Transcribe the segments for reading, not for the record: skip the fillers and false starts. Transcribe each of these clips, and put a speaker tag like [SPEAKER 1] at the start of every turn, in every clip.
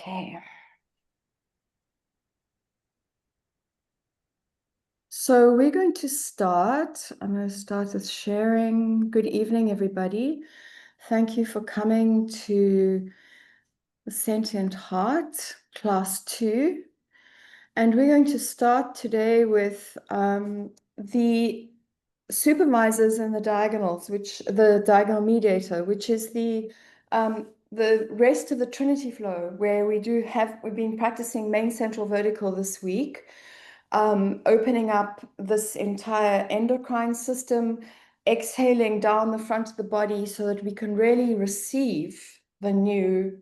[SPEAKER 1] Okay. So we're going to start. I'm going to start with sharing. Good evening, everybody. Thank you for coming to the Sentient Heart, Class 2. And we're going to start today with the supervisors and the diagonals, the diagonal mediator, which is the rest of the Trinity flow, where we've been practicing main central vertical this week, opening up this entire endocrine system, exhaling down the front of the body so that we can really receive the new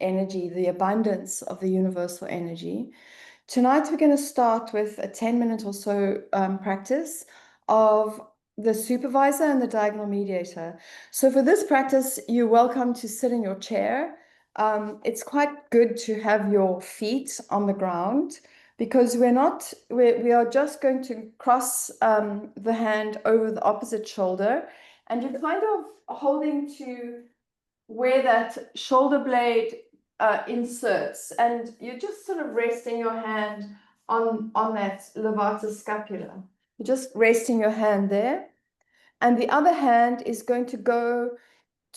[SPEAKER 1] energy, the abundance of the universal energy. Tonight, we're going to start with a 10-minute or so practice of the supervisor and the diagonal mediator. So for this practice, you're welcome to sit in your chair. It's quite good to have your feet on the ground because we are just going to cross the hand over the opposite shoulder, and you're kind of holding to where that shoulder blade inserts, and you're just sort of resting your hand on that levator scapula. You're just resting your hand there, and the other hand is going to go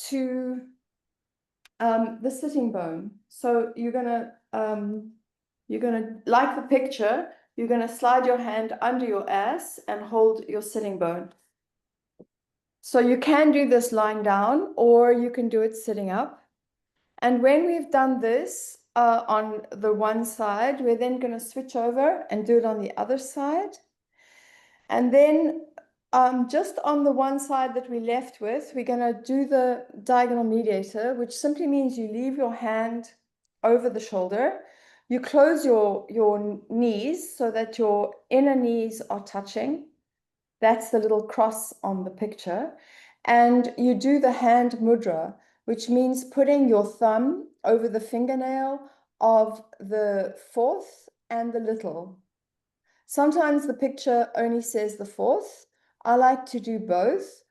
[SPEAKER 1] to the sitting bone. So you're gonna like the picture, you're gonna slide your hand under your ass and hold your sitting bone. So you can do this lying down, or you can do it sitting up. And when we've done this on the one side, we're then going to switch over and do it on the other side. And then just on the one side that we left with, we're going to do the diagonal mediator, which simply means you leave your hand over the shoulder. You close your knees so that your inner knees are touching. That's the little cross on the picture. And you do the hand mudra, which means putting your thumb over the fingernail of the fourth and the little. Sometimes the picture only says the fourth. I like to do both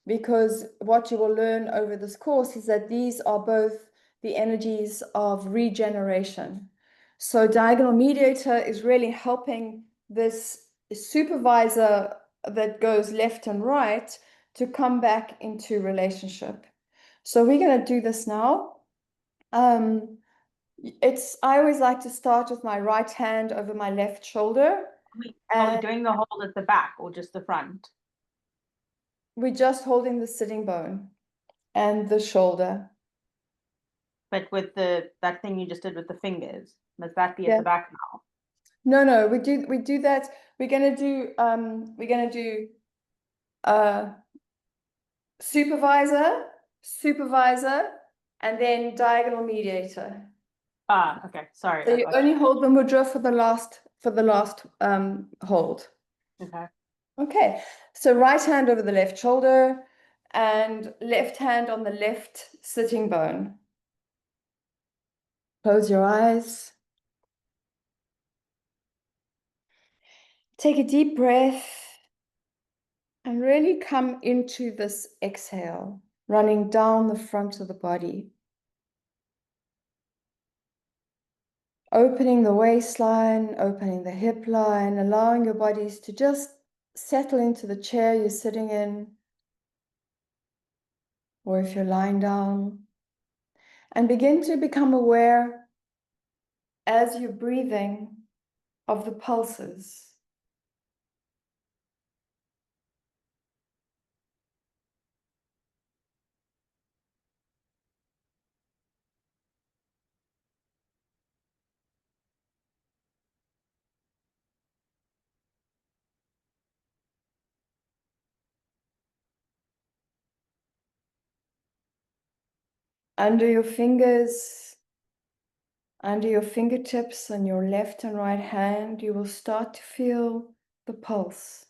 [SPEAKER 1] because what you will learn over this course is that these are both the energies of regeneration. So diagonal mediator is really helping this supervisor that goes left and right to come back into relationship. So we're going to do this now. I always like to start with my right hand over my left shoulder.
[SPEAKER 2] Are we doing the hold at the back or just the front?
[SPEAKER 1] We're just holding the sitting bone and the shoulder.
[SPEAKER 2] But with that thing you just did with the fingers, must that be at the back now?
[SPEAKER 1] No, we do that. We're gonna do supervisor, and then diagonal mediator.
[SPEAKER 2] Okay, sorry.
[SPEAKER 1] So you only hold the mudra for the last hold.
[SPEAKER 2] Okay.
[SPEAKER 1] Okay, so right hand over the left shoulder and left hand on the left sitting bone. Close your eyes. Take a deep breath and really come into this exhale, running down the front of the body. Opening the waistline, opening the hip line, allowing your bodies to just settle into the chair you're sitting in, or if you're lying down, and begin to become aware as you're breathing of the pulses. Under your fingers, under your fingertips on your left and right hand, you will start to feel the pulse.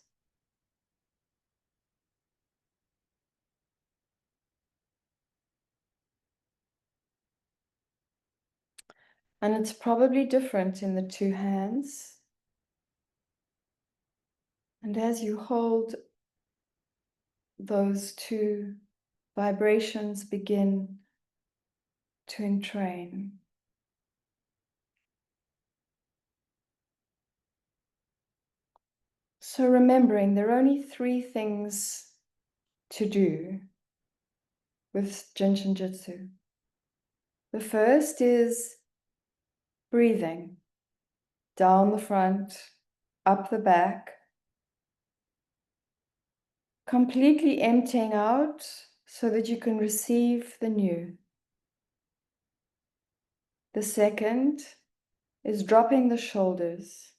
[SPEAKER 1] And it's probably different in the two hands. And as you hold, those two vibrations begin to entrain. So remembering there are only 3 things to do with Jinshin Jitsu. The first is breathing down the front, up the back, completely emptying out so that you can receive the new. The second is dropping the shoulders,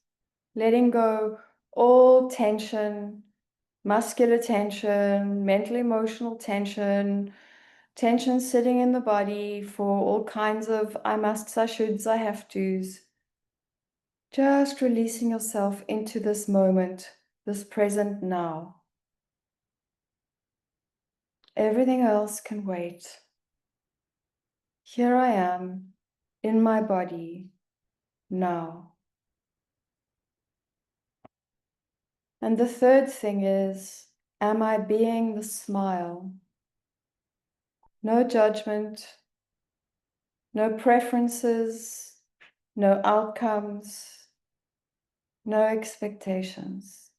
[SPEAKER 1] letting go all tension, muscular tension, mental, emotional tension, tension sitting in the body for all kinds of I musts, I shoulds, I have tos. Just releasing yourself into this moment, this present now. Everything else can wait. Here I am in my body now. And the third thing is, am I being the smile? No judgment, no preferences, no outcomes, no expectations.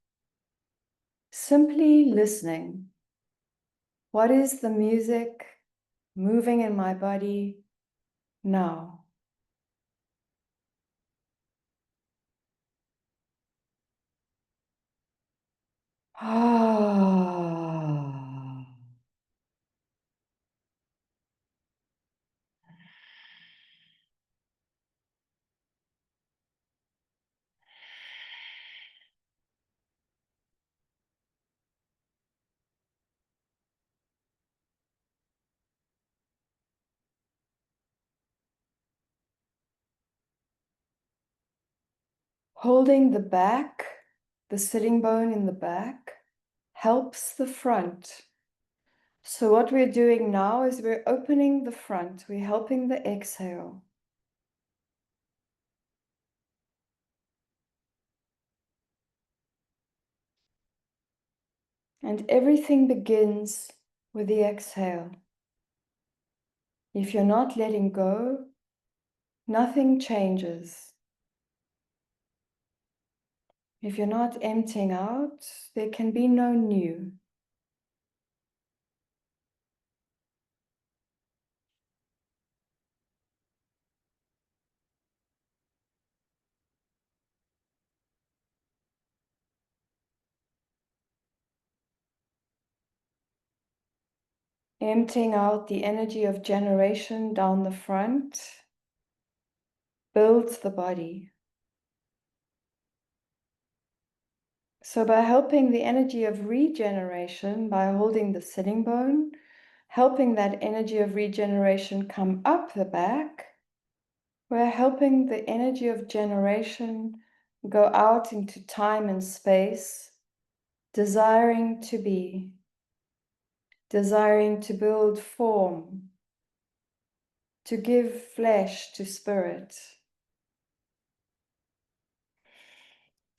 [SPEAKER 1] Simply listening. What is the music moving in my body now? Ah. Holding the back, the sitting bone in the back, helps the front. So what we're doing now is we're opening the front. We're helping the exhale. And everything begins with the exhale. If you're not letting go, nothing changes. If you're not emptying out, there can be no new. Emptying out the energy of generation down the front builds the body. So by helping the energy of regeneration, by holding the sitting bone, helping that energy of regeneration come up the back, we're helping the energy of generation go out into time and space, desiring to be, desiring to build form, to give flesh to spirit.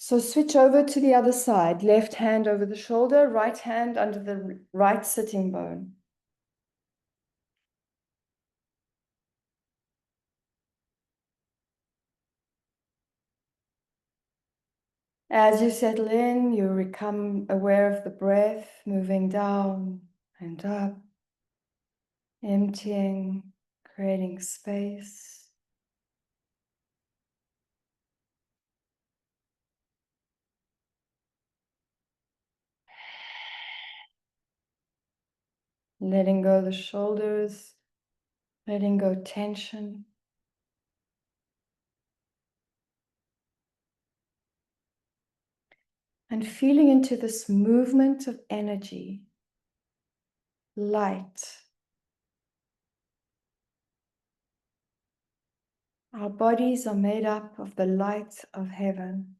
[SPEAKER 1] So switch over to the other side, left hand over the shoulder, right hand under the right sitting bone. As you settle in, you become aware of the breath moving down and up, emptying, creating space. Letting go the shoulders, letting go tension. And feeling into this movement of energy, light. Our bodies are made up of the light of heaven.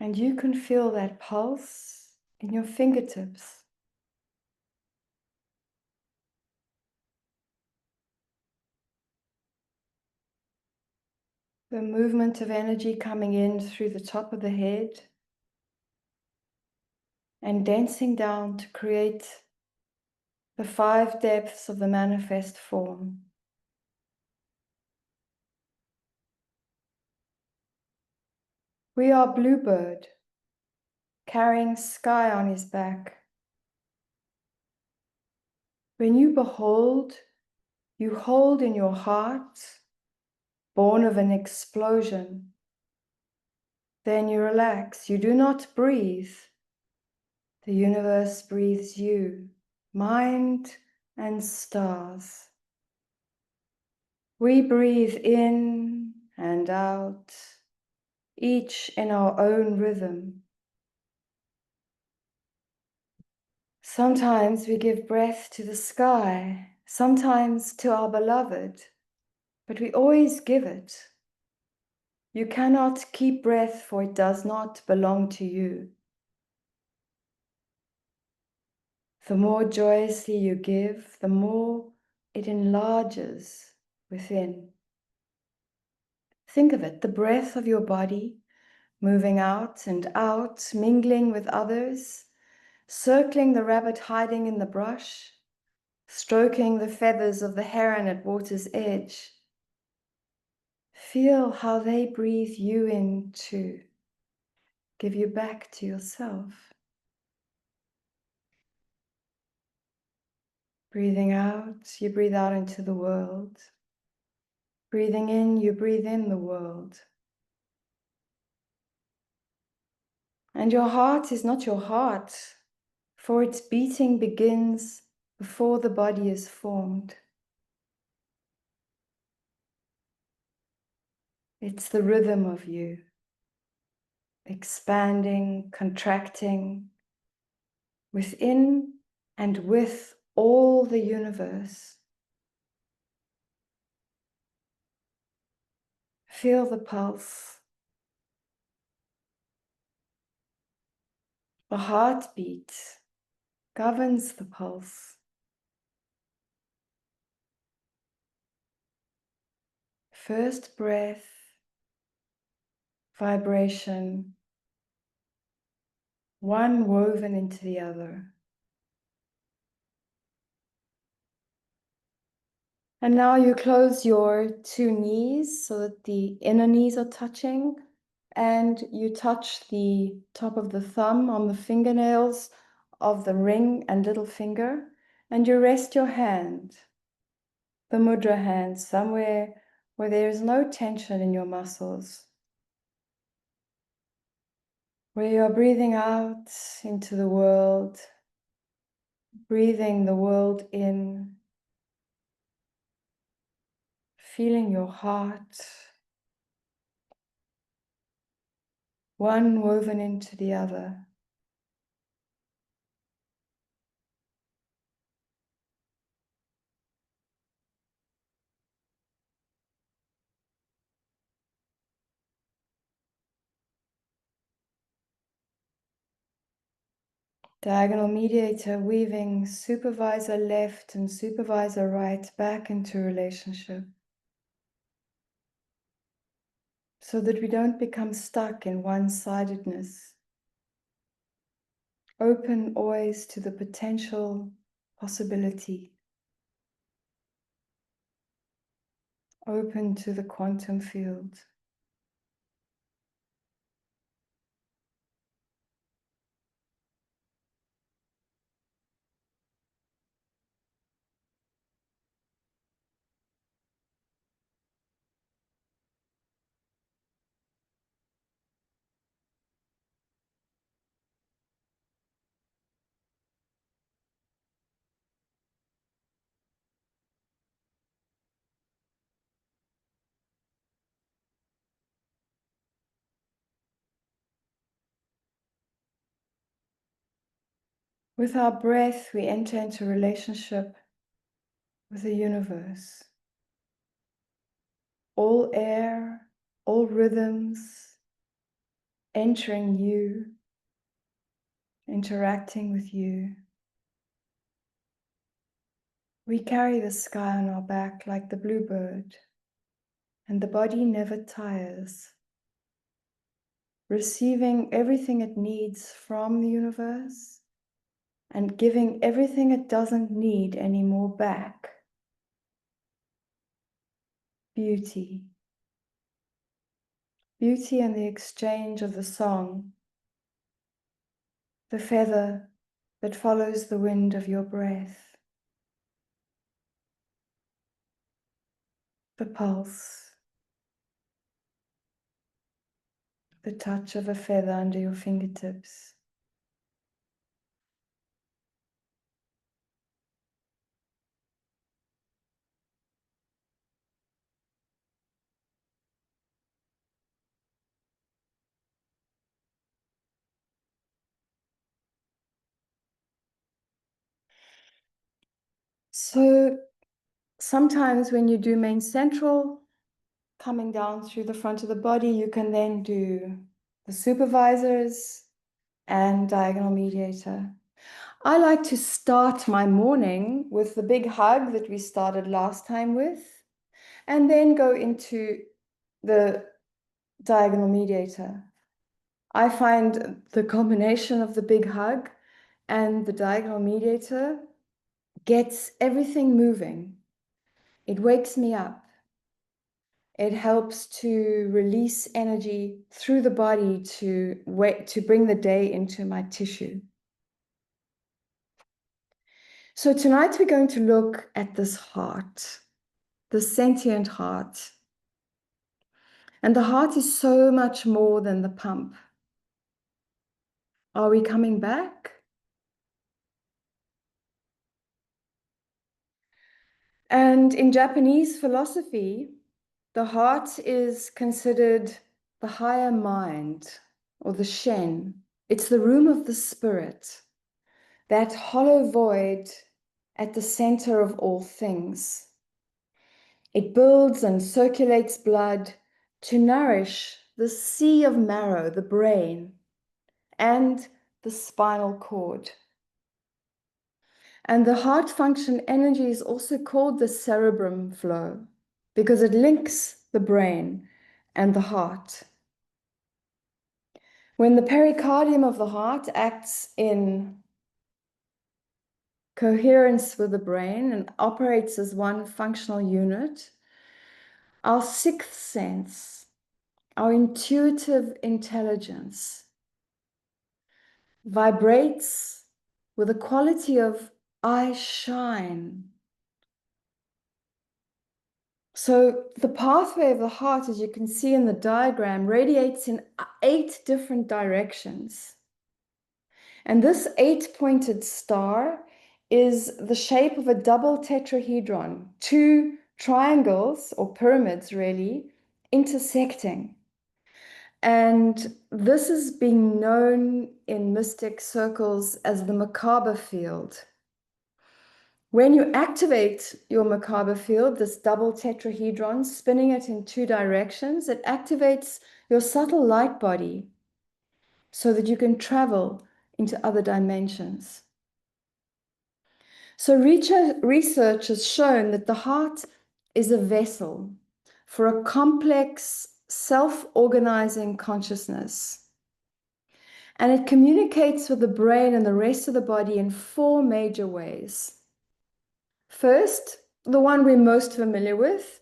[SPEAKER 1] And you can feel that pulse in your fingertips. The movement of energy coming in through the top of the head and dancing down to create the 5 depths of the manifest form. We are bluebird, carrying sky on his back. When you behold, you hold in your heart, born of an explosion. Then you relax, you do not breathe. The universe breathes you, mind and stars. We breathe in and out, each in our own rhythm. Sometimes we give breath to the sky, sometimes to our beloved, but we always give it. You cannot keep breath, for it does not belong to you. The more joyously you give, the more it enlarges within. Think of it, the breath of your body moving out and out, mingling with others, circling the rabbit hiding in the brush, stroking the feathers of the heron at water's edge. Feel how they breathe you in too, give you back to yourself. Breathing out, you breathe out into the world. Breathing in, you breathe in the world. And your heart is not your heart, for its beating begins before the body is formed. It's the rhythm of you, expanding, contracting, within and with all the universe. Feel the pulse. The heartbeat governs the pulse. First breath, vibration, one woven into the other. And now you close your two knees so that the inner knees are touching, and you touch the top of the thumb on the fingernails of the ring and little finger, and you rest your hand, the mudra hand, somewhere where there is no tension in your muscles, where you are breathing out into the world, breathing the world in, feeling your heart, one woven into the other. Diagonal mediator weaving supervisor left and supervisor right back into relationship, so that we don't become stuck in one-sidedness. Open always to the potential possibility. Open to the quantum field. With our breath, we enter into relationship with the universe. All air, all rhythms, entering you, interacting with you. We carry the sky on our back like the bluebird, and the body never tires, receiving everything it needs from the universe and giving everything it doesn't need anymore back. Beauty. beauty in the exchange of the song, the feather that follows the wind of your breath, the pulse, the touch of a feather under your fingertips. So sometimes when you do main central, coming down through the front of the body, you can then do the supervisors and diagonal mediator. I like to start my morning with the big hug that we started last time with, and then go into the diagonal mediator. I find the combination of the big hug and the diagonal mediator gets everything moving. It wakes me up. It helps to release energy through the body to bring the day into my tissue. So tonight we're going to look at this heart, the sentient heart. And the heart is so much more than the pump. Are we coming back? And in Japanese philosophy, the heart is considered the higher mind or the shen. It's the room of the spirit, that hollow void at the center of all things. It builds and circulates blood to nourish the sea of marrow, the brain, and the spinal cord. And the heart function energy is also called the cerebrum flow because it links the brain and the heart. When the pericardium of the heart acts in coherence with the brain and operates as one functional unit, our sixth sense, our intuitive intelligence, vibrates with a quality of I shine. So the pathway of the heart, as you can see in the diagram, radiates in 8 different directions. And this 8-pointed star is the shape of a double tetrahedron, 2 triangles or pyramids really intersecting. And this is being known in mystic circles as the Merkaba field. When you activate your Merkaba field, this double tetrahedron, spinning it in 2 directions, it activates your subtle light body so that you can travel into other dimensions. So research has shown that the heart is a vessel for a complex, self-organizing consciousness. And it communicates with the brain and the rest of the body in 4 major ways. First, the one we're most familiar with,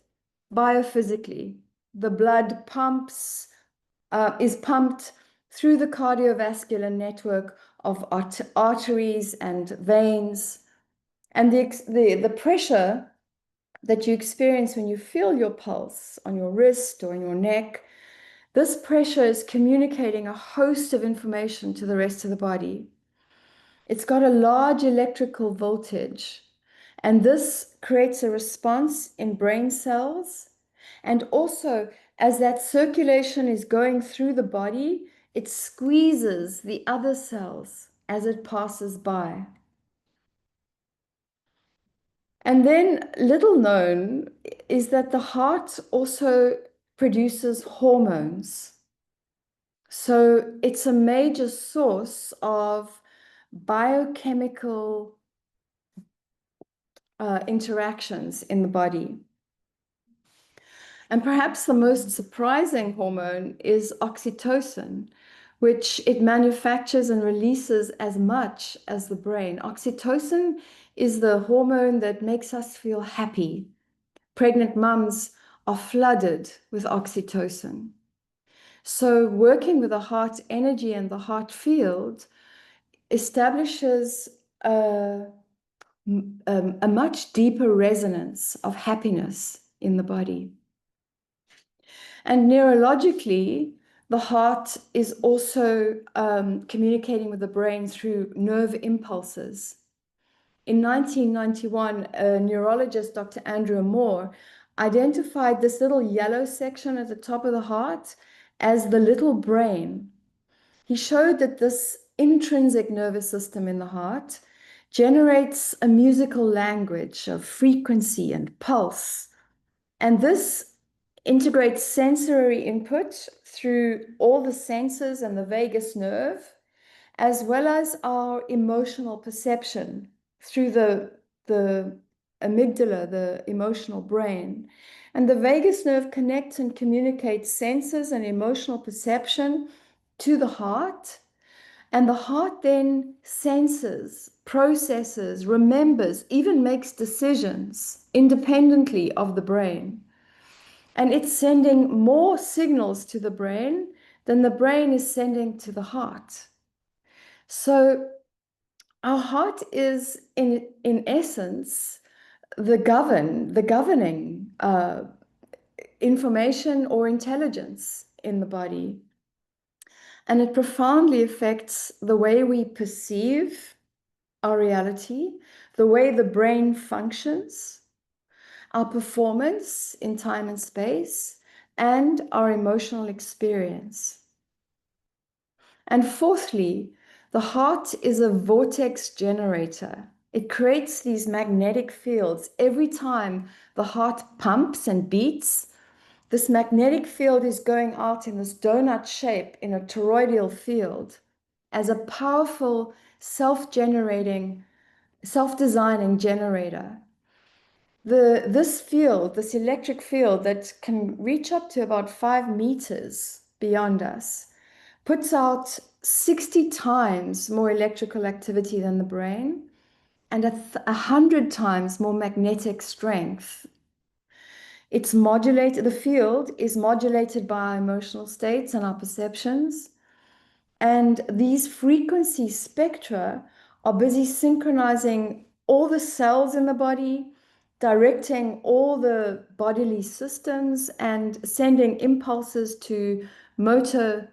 [SPEAKER 1] biophysically. The blood is pumped through the cardiovascular network of arteries and veins. And the pressure that you experience when you feel your pulse on your wrist or in your neck, this pressure is communicating a host of information to the rest of the body. It's got a large electrical voltage, and this creates a response in brain cells. And also, as that circulation is going through the body, it squeezes the other cells as it passes by. And then, little known is that the heart also produces hormones. So it's a major source of biochemical interactions in the body. And perhaps the most surprising hormone is oxytocin, which it manufactures and releases as much as the brain. Oxytocin is the hormone that makes us feel happy. Pregnant mums are flooded with oxytocin. So working with the heart energy and the heart field establishes a much deeper resonance of happiness in the body. And neurologically, the heart is also communicating with the brain through nerve impulses. In 1991, a neurologist, Dr. Andrew Moore, identified this little yellow section at the top of the heart as the little brain. He showed that this intrinsic nervous system in the heart generates a musical language of frequency and pulse. And this integrates sensory input through all the senses and the vagus nerve, as well as our emotional perception through the amygdala, the emotional brain. And the vagus nerve connects and communicates senses and emotional perception to the heart. And the heart then senses, processes, remembers, even makes decisions independently of the brain. And it's sending more signals to the brain than the brain is sending to the heart. So our heart is in essence the governing information or intelligence in the body. And it profoundly affects the way we perceive our reality, the way the brain functions, our performance in time and space, and our emotional experience. And fourthly, the heart is a vortex generator. It creates these magnetic fields. Every time the heart pumps and beats, this magnetic field is going out in this donut shape in a toroidal field as a powerful self-generating, self-designing generator. This field, this electric field that can reach up to about 5 meters beyond us, puts out 60 times more electrical activity than the brain and 100 times more magnetic strength. It's modulated, the field is modulated by our emotional states and our perceptions. And these frequency spectra are busy synchronizing all the cells in the body, directing all the bodily systems, and sending impulses to motor,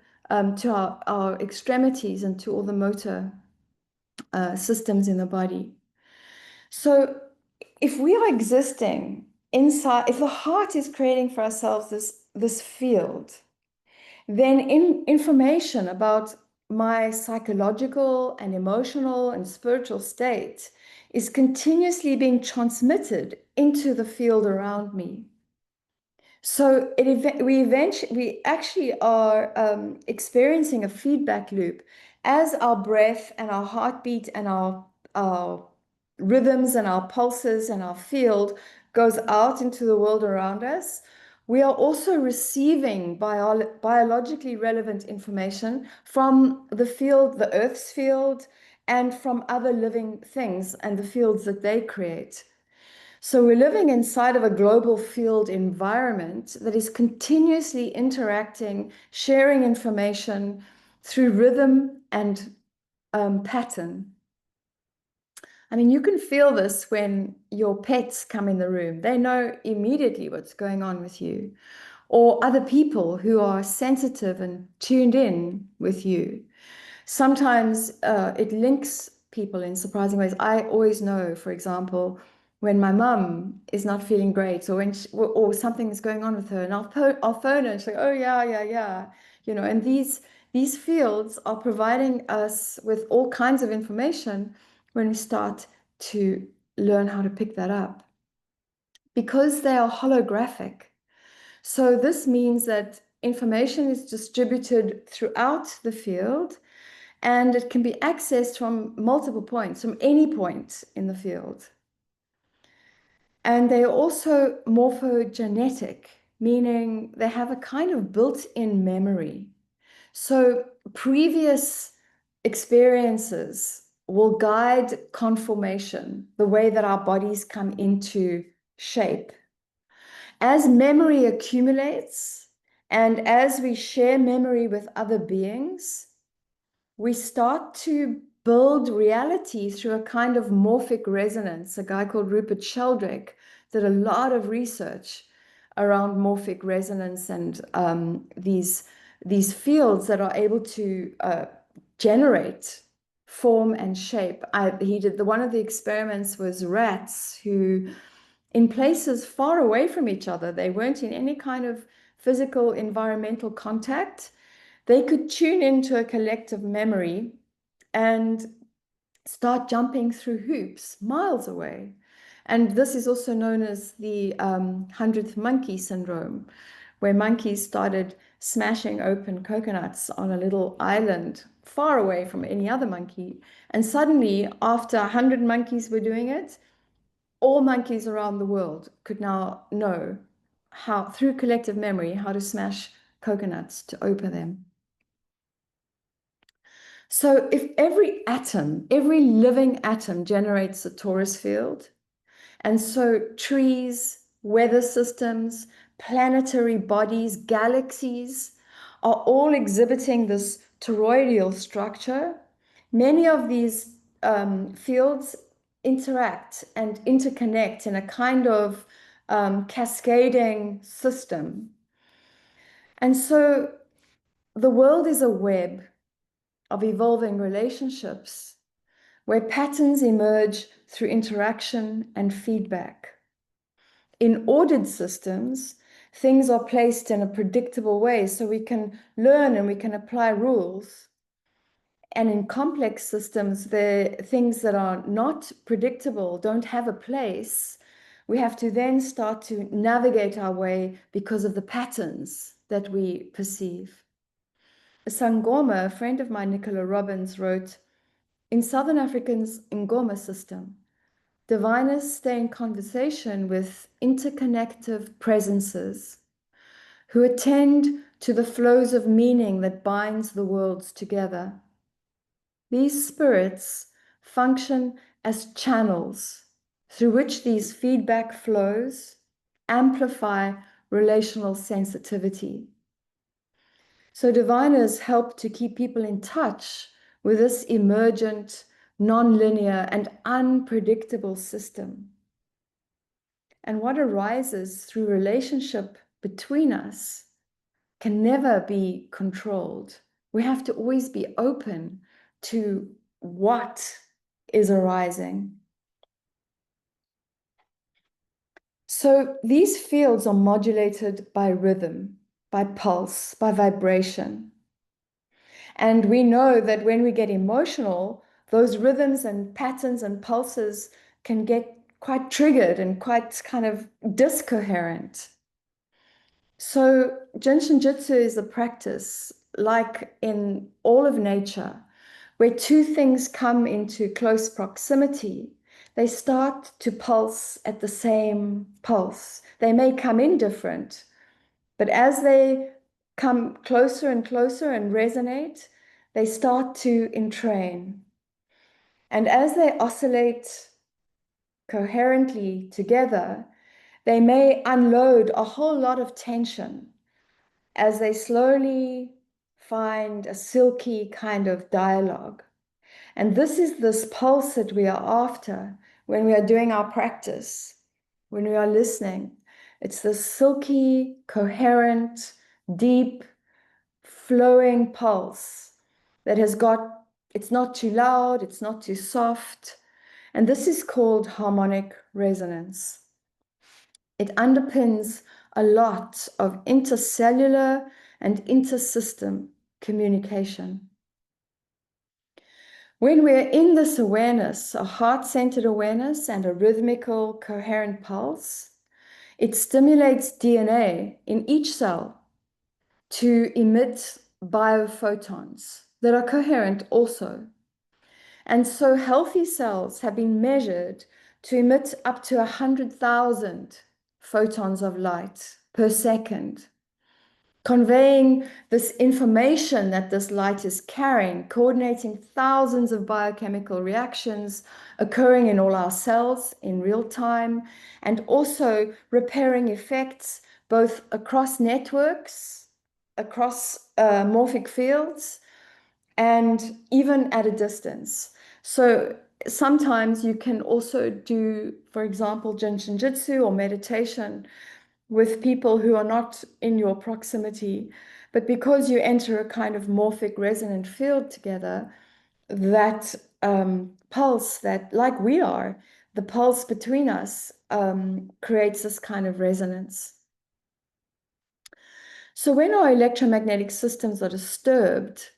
[SPEAKER 1] to our extremities and to all the motor systems in the body. So if we are existing inside, if the heart is creating for ourselves this field, then information about my psychological and emotional and spiritual state is continuously being transmitted into the field around me. So we actually are experiencing a feedback loop as our breath and our heartbeat and our rhythms and our pulses and our field goes out into the world around us. We are also receiving biologically relevant information from the field, the Earth's field, and from other living things and the fields that they create. So we're living inside of a global field environment that is continuously interacting, sharing information through rhythm and pattern. I mean, you can feel this when your pets come in the room. They know immediately what's going on with you, or other people who are sensitive and tuned in with you. Sometimes it links people in surprising ways. I always know, for example, when my mum is not feeling great, or or something is going on with her, and I'll phone her and she's like, "Oh yeah, yeah, yeah," you know. And these fields are providing us with all kinds of information when we start to learn how to pick that up, because they are holographic. So this means that information is distributed throughout the field, and it can be accessed from multiple points, from any point in the field. And they are also morphogenetic, meaning they have a kind of built-in memory. So previous experiences will guide conformation, the way that our bodies come into shape. As memory accumulates And as we share memory with other beings, we start to build reality through a kind of morphic resonance. A guy called Rupert Sheldrake did a lot of research around morphic resonance and these fields that are able to generate form and shape. He did one of the experiments was rats who, in places far away from each other, they weren't in any kind of physical environmental contact. They could tune into a collective memory and start jumping through hoops miles away. And this is also known as the 100th monkey syndrome, where monkeys started smashing open coconuts on a little island far away from any other monkey. And suddenly, after 100 monkeys were doing it, all monkeys around the world could now know how, through collective memory, how to smash coconuts to open them. So if every atom, every living atom generates a torus field, and so trees, weather systems, planetary bodies, galaxies are all exhibiting this toroidal structure, many of these fields interact and interconnect in a kind of cascading system. And so the world is a web of evolving relationships where patterns emerge through interaction and feedback. In ordered systems, things are placed in a predictable way so we can learn and we can apply rules. And in complex systems, the things that are not predictable, don't have a place, we have to then start to navigate our way because of the patterns that we perceive. Sangoma, a friend of mine, Nicola Robbins, wrote, in Southern Africa's Ngoma system, diviners stay in conversation with interconnective presences who attend to the flows of meaning that binds the worlds together. These spirits function as channels through which these feedback flows amplify relational sensitivity. So diviners help to keep people in touch with this emergent, non-linear, and unpredictable system. And what arises through relationship between us can never be controlled. We have to always be open to what is arising. So these fields are modulated by rhythm, by pulse, by vibration. And we know that when we get emotional, those rhythms and patterns and pulses can get quite triggered and quite kind of discoherent. So Jinshin Jitsu is a practice, like in all of nature, where two things come into close proximity. They start to pulse at the same pulse. They may come in different, but as they come closer and closer and resonate, they start to entrain. And as they oscillate coherently together, they may unload a whole lot of tension as they slowly find a silky kind of dialogue. And this is this pulse that we are after when we are doing our practice, when we are listening. It's this silky, coherent, deep, flowing pulse that has got, it's not too loud, it's not too soft. And this is called harmonic resonance. It underpins a lot of intercellular and intersystem communication. When we're in this awareness, a heart-centered awareness and a rhythmical, coherent pulse, it stimulates DNA in each cell to emit biophotons that are coherent also. And so healthy cells have been measured to emit up to 100,000 photons of light per second, conveying this information that this light is carrying, coordinating thousands of biochemical reactions occurring in all our cells in real time, and also repairing effects both across networks across morphic fields and even at a distance. So sometimes you can also do, for example, Jitsu or meditation with people who are not in your proximity. But because you enter a kind of morphic resonant field together, that pulse that, like we are, the pulse between us creates this kind of resonance. So when our electromagnetic systems are disturbed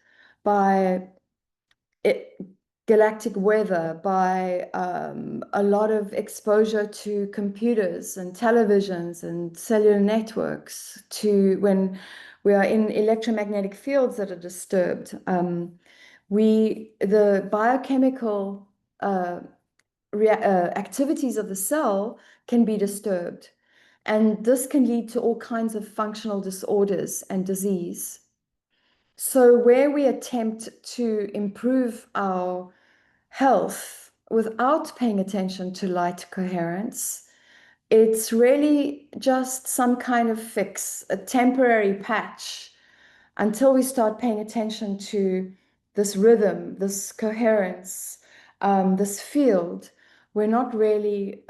[SPEAKER 1] by it, galactic weather, by a lot of exposure to computers and televisions and cellular networks, to when we are in electromagnetic fields that are disturbed, the biochemical activities of the cell can be disturbed. And this can lead to all kinds of functional disorders and disease. So, where we attempt to improve our health without paying attention to light coherence, it's really just some kind of fix, a temporary patch, until we start paying attention to this rhythm, this coherence, this field. We're not really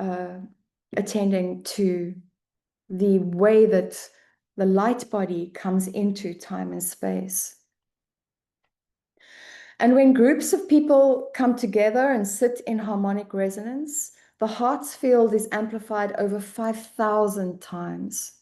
[SPEAKER 1] attending to the way that the light body comes into time and space. And when groups of people come together and sit in harmonic resonance, the heart's field is amplified over 5,000 times.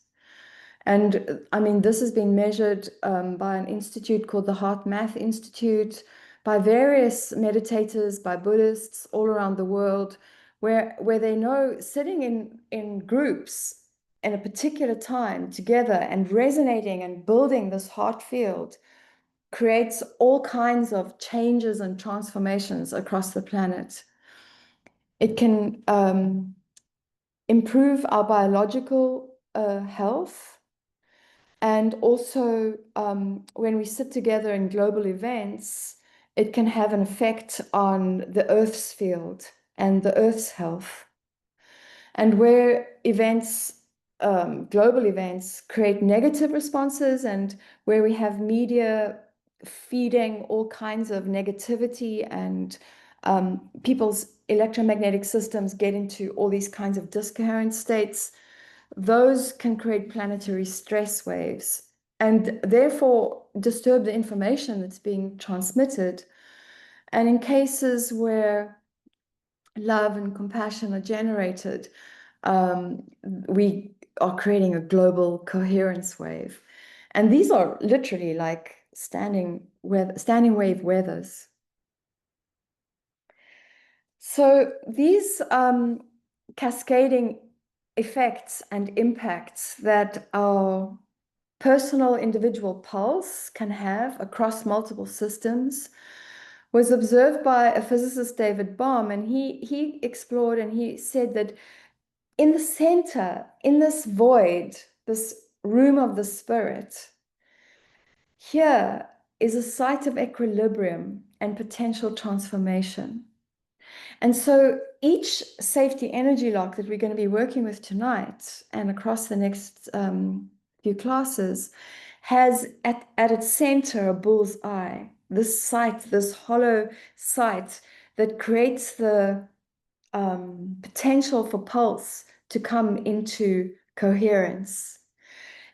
[SPEAKER 1] And I mean, this has been measured by an institute called the Heart Math Institute, by various meditators, by Buddhists all around the world, where they know sitting in groups in a particular time together and resonating and building this heart field creates all kinds of changes and transformations across the planet. It can improve our biological health. And also, when we sit together in global events, it can have an effect on the Earth's field and the Earth's health. And where events, global events, create negative responses, and where we have media feeding all kinds of negativity, and people's electromagnetic systems get into all these kinds of discoherent states, those can create planetary stress waves and therefore disturb the information that's being transmitted. And in cases where love and compassion are generated, we are creating a global coherence wave. And these are literally like standing wave weathers. So these cascading effects and impacts that our personal individual pulse can have across multiple systems was observed by a physicist, David Bohm, and he explored and he said that in the center, in this void, this room of the spirit, here is a site of equilibrium and potential transformation. And so each safety energy lock that we're going to be working with tonight and across the next few classes has at its center a bull's eye, this site, this hollow site that creates the potential for pulse to come into coherence.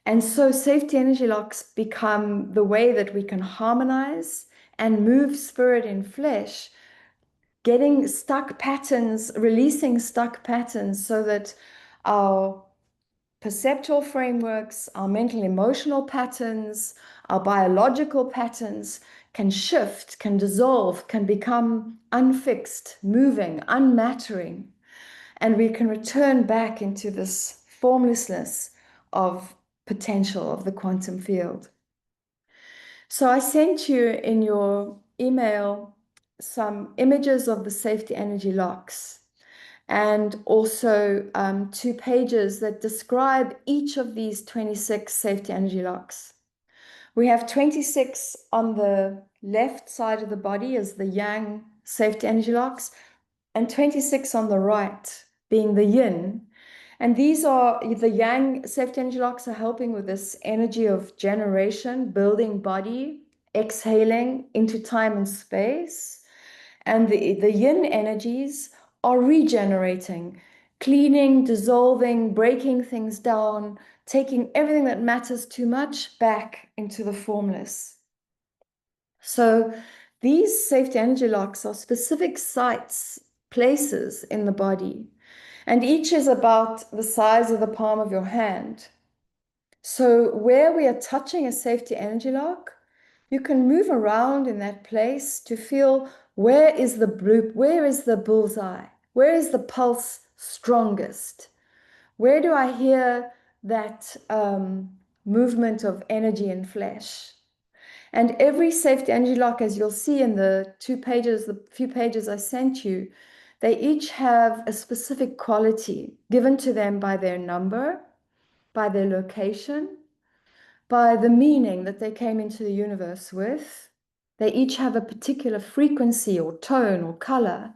[SPEAKER 1] And so safety energy locks become the way that we can harmonize and move spirit in flesh, getting stuck patterns, releasing stuck patterns so that our perceptual frameworks, our mental emotional patterns, our biological patterns can shift, can dissolve, can become unfixed, moving, unmattering. And we can return back into this formlessness of potential of the quantum field. So I sent you in your email some images of the safety energy locks and also 2 pages that describe each of these 26 safety energy locks. We have 26 on the left side of the body as the yang safety energy locks, and 26 on the right being the yin. And these are the yang safety energy locks are helping with this energy of generation, building body, exhaling into time and space. And the yin energies are regenerating, cleaning, dissolving, breaking things down, taking everything that matters too much back into the formless. So these safety energy locks are specific sites, places in the body, and each is about the size of the palm of your hand. So where we are touching a safety energy lock, you can move around in that place to feel where is the bloop, where is the bullseye, where is the pulse strongest, where do I hear that movement of energy and flesh. And every safety energy lock, as you'll see in the few pages I sent you, they each have a specific quality given to them by their number, by their location, by the meaning that they came into the universe with. They each have a particular frequency or tone or color,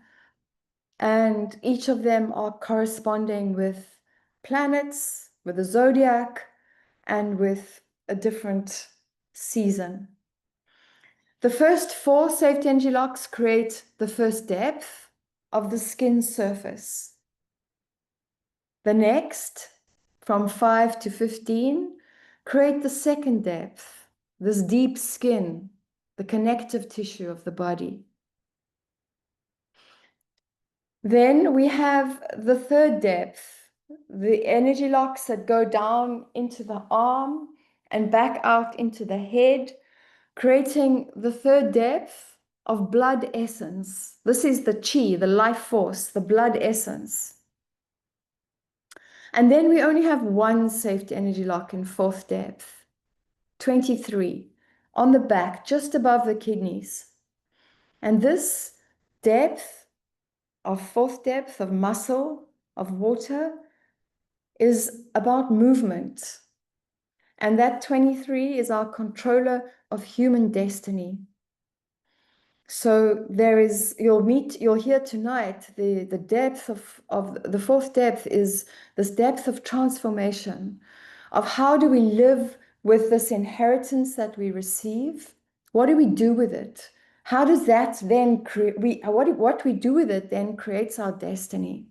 [SPEAKER 1] and each of them are corresponding with planets, with the zodiac, and with a different season. The first 4 safety energy locks create the first depth of the skin surface. The next, from 5 to 15, create the second depth, this deep skin, the connective tissue of the body. Then we have the third depth, the energy locks that go down into the arm and back out into the head, creating the third depth of blood essence. This is the chi, the life force, the blood essence. And then we only have one safety energy lock in fourth depth, 23, on the back, just above the kidneys. And this depth of fourth depth of muscle, of water, is about movement. And that 23 is our controller of human destiny. So you'll hear tonight the depth of the fourth depth is this depth of transformation, of how do we live with this inheritance that we receive? What do we do with it? How does that then what we do with it then creates our destiny.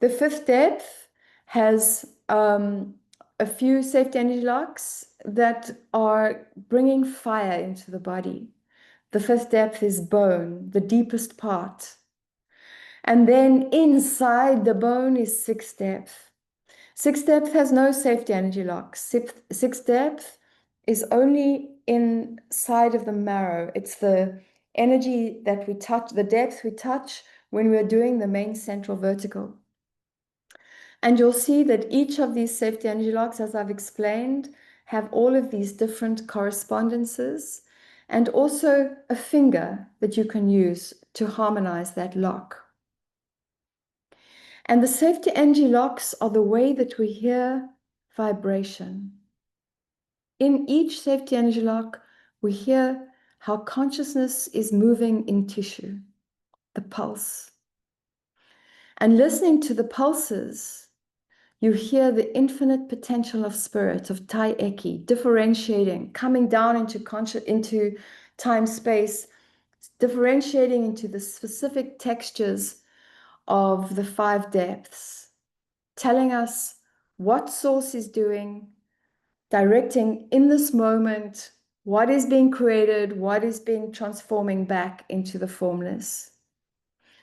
[SPEAKER 1] The fifth depth has a few safety energy locks that are bringing fire into the body. The fifth depth is bone, the deepest part. And then inside the bone is sixth depth. Sixth depth has no safety energy locks. Sixth depth is only inside of the marrow. It's the energy that we touch, the depth we touch when we're doing the main central vertical. And you'll see that each of these safety energy locks, as I've explained, have all of these different correspondences and also a finger that you can use to harmonize that lock. And the safety energy locks are the way that we hear vibration. In each safety energy lock, we hear how consciousness is moving in tissue, the pulse. And listening to the pulses, you hear the infinite potential of spirit, of Tai Eki, differentiating, coming down into time, space, differentiating into the specific textures of the 5 depths, telling us what source is doing, directing in this moment what is being created, what is being transforming back into the formless.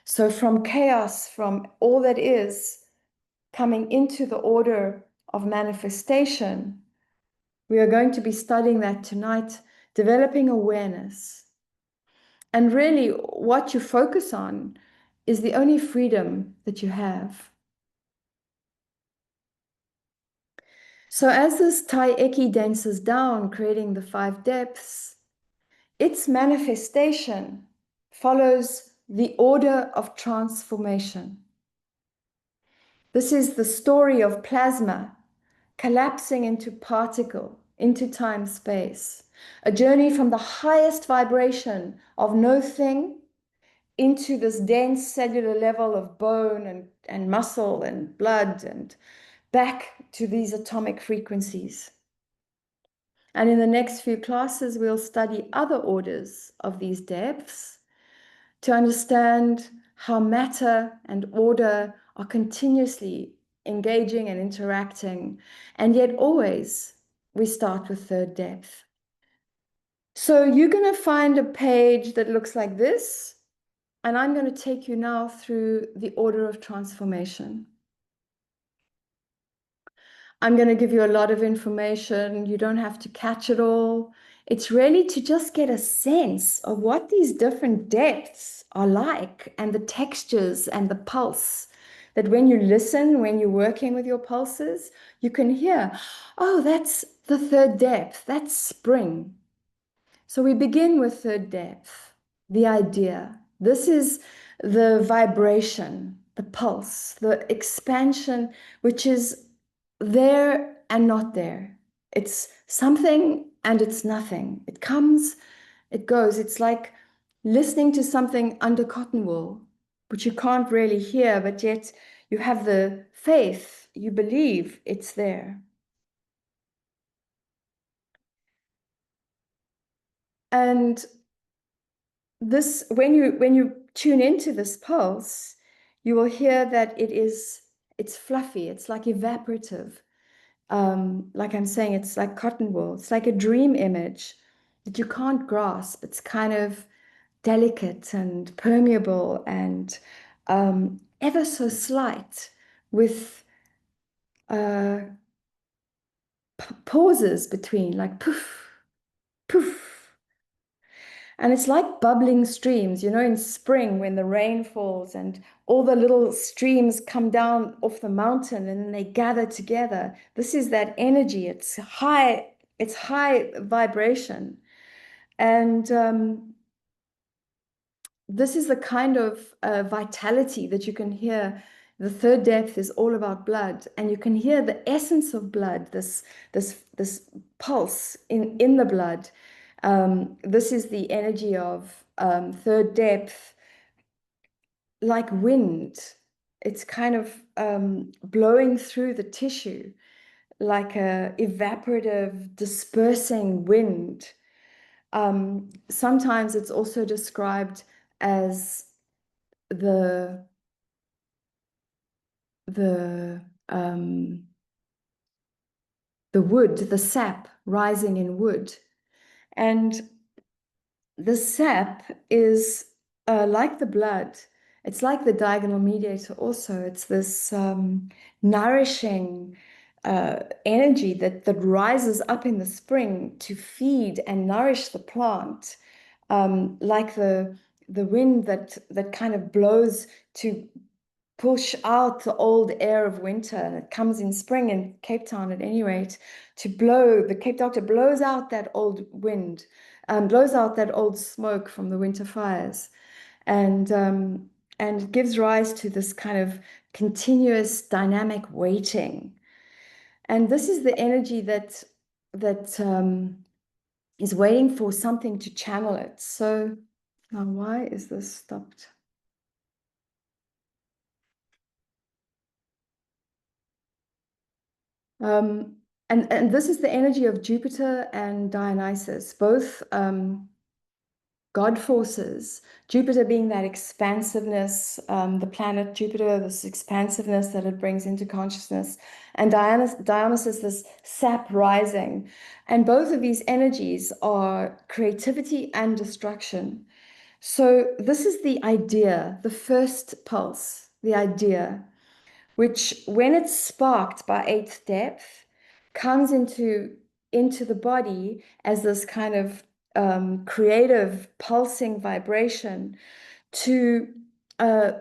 [SPEAKER 1] So from chaos, from all that is, coming into the order of manifestation, we are going to be studying that tonight, developing awareness. And really, what you focus on is the only freedom that you have. So as this Tai Eki dances down, creating the 5 depths, its manifestation follows the order of transformation. This is the story of plasma collapsing into particle, into time space, a journey from the highest vibration of no thing into this dense cellular level of bone and muscle and blood and back to these atomic frequencies. And in the next few classes, we'll study other orders of these depths to understand how matter and order are continuously engaging and interacting, and yet always we start with third depth. So you're going to find a page that looks like this, and I'm going to take you now through the order of transformation. I'm going to give you a lot of information. You don't have to catch it all. It's really to just get a sense of what these different depths are like and the textures and the pulse. That when you listen, when you're working with your pulses, you can hear, oh, that's the third depth, that's spring. So we begin with third depth, the idea. This is the vibration, the pulse, the expansion, which is there and not there. It's something and it's nothing. It comes, it goes. It's like listening to something under cotton wool, which you can't really hear, but yet you have the faith, you believe it's there. And this, when you tune into this pulse, you will hear that it's fluffy, it's like evaporative. Like I'm saying, it's like cotton wool. It's like a dream image that you can't grasp. It's kind of delicate and permeable and ever so slight, with uh, pauses between, like poof, poof. And it's like bubbling streams, in spring when the rain falls and all the little streams come down off the mountain and then they gather together. This is that energy. It's high vibration. And this is the kind of vitality that you can hear. The third depth is all about blood, and you can hear the essence of blood, this pulse in the blood. This is the energy of third depth, like wind. It's kind of blowing through the tissue, like a evaporative, dispersing wind. Sometimes it's also described as the the um, the wood, the sap rising in wood, and the sap is like the blood. It's like the diagonal mediator also. It's this nourishing energy that rises up in the spring to feed and nourish the plant, like the wind that kind of blows to push out the old air of winter, and it comes in spring in Cape Town at any rate, to blow. The Cape Doctor blows out that old wind, blows out that old smoke from the winter fires, and and gives rise to this kind of continuous dynamic waiting. And this is the energy that is waiting for something to channel it. So now, why is this stopped? Um, and this is the energy of Jupiter and Dionysus, both God forces. Jupiter being that expansiveness, the planet Jupiter, this expansiveness that it brings into consciousness, and Dionysus, this sap rising. And both of these energies are creativity and destruction. So this is the idea, the first pulse, the idea, which when it's sparked by eighth depth, comes into the body as this kind of creative pulsing vibration to uh,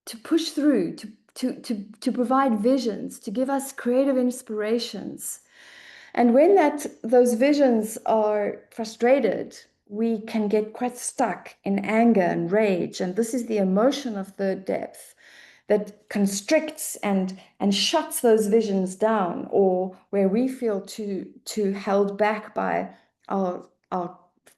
[SPEAKER 1] to push through, to provide visions, to give us creative inspirations. And when those visions are frustrated, we can get quite stuck in anger and rage. And this is the emotion of third depth that constricts and shuts those visions down, or where we feel too held back by our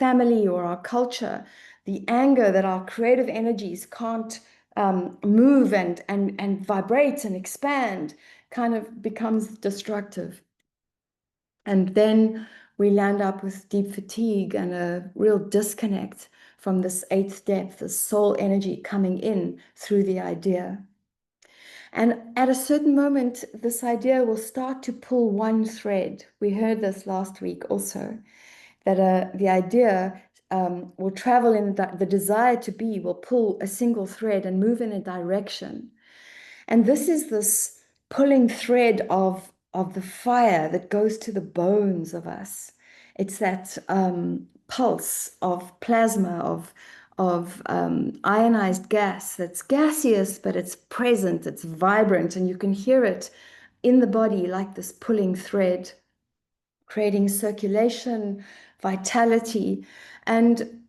[SPEAKER 1] family or our culture, the anger that our creative energies can't move and vibrate and expand kind of becomes destructive. And then we land up with deep fatigue and a real disconnect from this eighth depth, the soul energy coming in through the idea. And at a certain moment, this idea will start to pull one thread. We heard this last week also, that the idea will travel in the desire to be will pull a single thread and move in a direction. And this is this pulling thread of the fire that goes to the bones of us. It's that pulse of plasma, of ionized gas that's gaseous, but it's present, it's vibrant, and you can hear it in the body like this pulling thread, creating circulation, vitality, and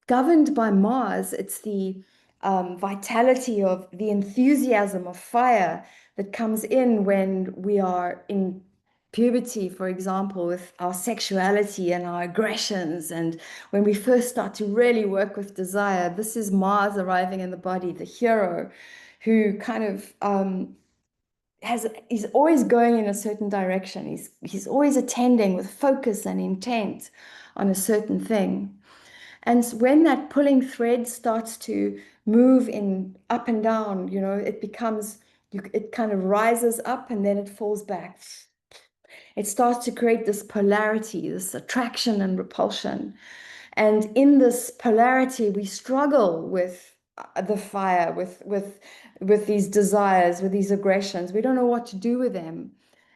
[SPEAKER 1] governed by Mars, it's the vitality of the enthusiasm of fire that comes in when we are in puberty, for example, with our sexuality and our aggressions. And when we first start to really work with desire, this is Mars arriving in the body, the hero who kind of he's always going in a certain direction. He's always attending with focus and intent on a certain thing. And when that pulling thread starts to move in up and down, it becomes, it kind of rises up and then it falls back. It starts to create this polarity, this attraction and repulsion. And in this polarity, we struggle with the fire, with these desires, with these aggressions. We don't know what to do with them.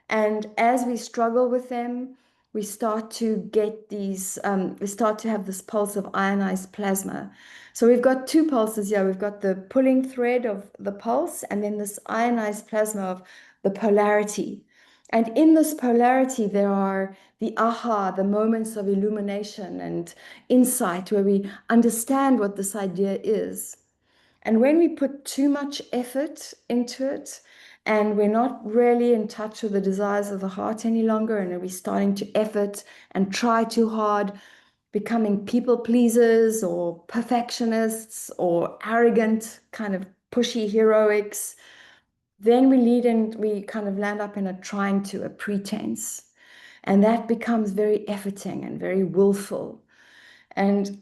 [SPEAKER 1] And as we struggle with them, we start to get these, we start to have this pulse of ionized plasma. So we've got two pulses here. We've got the pulling thread of the pulse, and then this ionized plasma of the polarity. And in this polarity, there are the aha, the moments of illumination and insight where we understand what this idea is. And when we put too much effort into it, and we're not really in touch with the desires of the heart any longer, and we're starting to effort and try too hard, becoming people pleasers or perfectionists or arrogant, kind of pushy heroics, then we kind of land up in a trying to, a pretense. And that becomes very efforting and very willful. And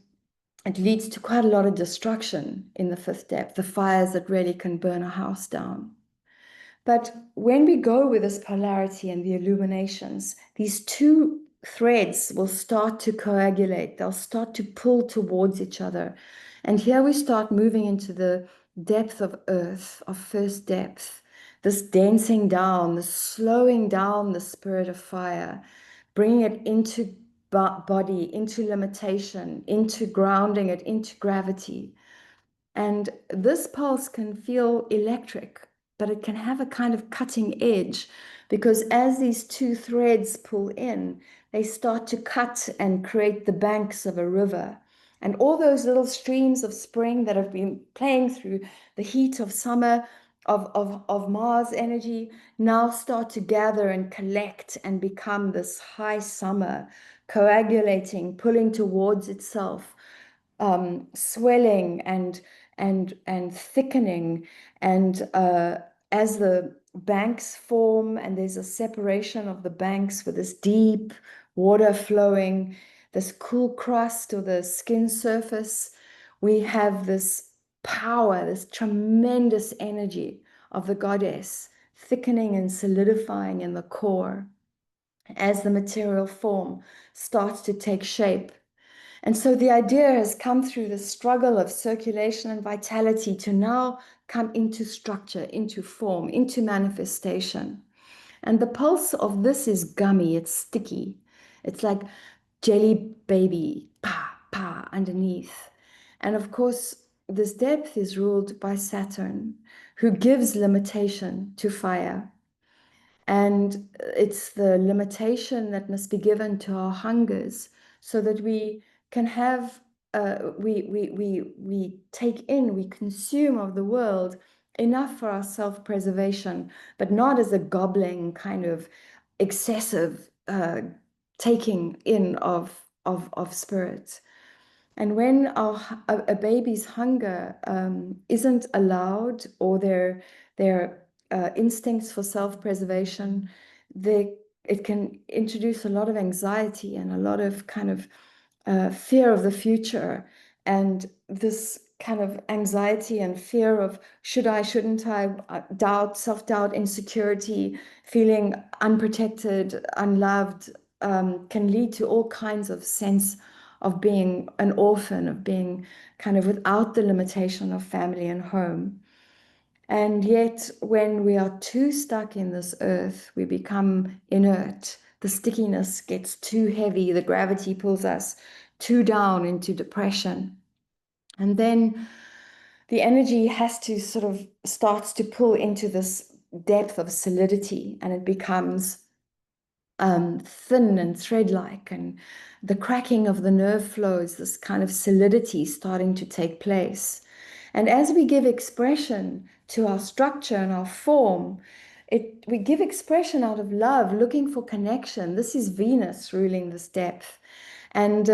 [SPEAKER 1] it leads to quite a lot of destruction in the fifth depth, the fires that really can burn a house down. But when we go with this polarity and the illuminations, these two threads will start to coagulate. They'll start to pull towards each other. And here we start moving into the depth of earth, of first depth, this dancing down, this slowing down the spirit of fire, bringing it into body, into limitation, into grounding it, into gravity. And this pulse can feel electric, but it can have a kind of cutting edge because as these two threads pull in, they start to cut and create the banks of a river. And all those little streams of spring that have been playing through the heat of summer, of Mars energy, now start to gather and collect and become this high summer, coagulating, pulling towards itself, swelling and thickening, and as the banks form and there's a separation of the banks with this deep water flowing, this cool crust or the skin surface, we have this power, this tremendous energy of the goddess thickening and solidifying in the core as the material form starts to take shape. And so the idea has come through the struggle of circulation and vitality to now come into structure, into form, into manifestation. And the pulse of this is gummy, it's sticky. It's like jelly baby, pa, pa, underneath. And of course, this depth is ruled by Saturn, who gives limitation to fire. And it's the limitation that must be given to our hungers so that we can have, we take in, we consume of the world enough for our self-preservation, but not as a gobbling kind of excessive taking in of spirit. And when a baby's hunger isn't allowed, or their instincts for self-preservation, it can introduce a lot of anxiety and a lot of kind of fear of the future. And this kind of anxiety and fear of should I, shouldn't I, doubt, self-doubt, insecurity, feeling unprotected, unloved, can lead to all kinds of sense of being an orphan, of being kind of without the limitation of family and home. And yet, when we are too stuck in this earth, we become inert. The stickiness gets too heavy. The gravity pulls us too down into depression. And then the energy has to sort of starts to pull into this depth of solidity, and it becomes thin and thread-like, and the cracking of the nerve flows, this kind of solidity starting to take place. And as we give expression to our structure and our form, we give expression out of love, looking for connection. This is Venus ruling this depth. And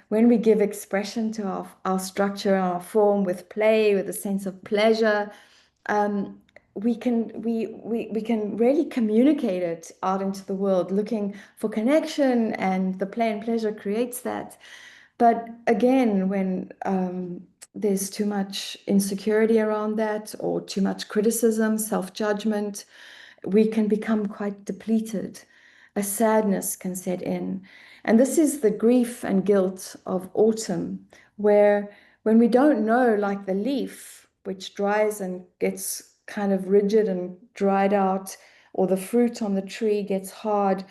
[SPEAKER 1] when we give expression to our structure and our form with play, with a sense of pleasure, um, we can really communicate it out into the world, looking for connection, and the play and pleasure creates that. But again, when there's too much insecurity around that, or too much criticism, self-judgment, we can become quite depleted. A sadness can set in. And this is the grief and guilt of autumn, where when we don't know, like the leaf, which dries and gets kind of rigid and dried out, or the fruit on the tree gets hard,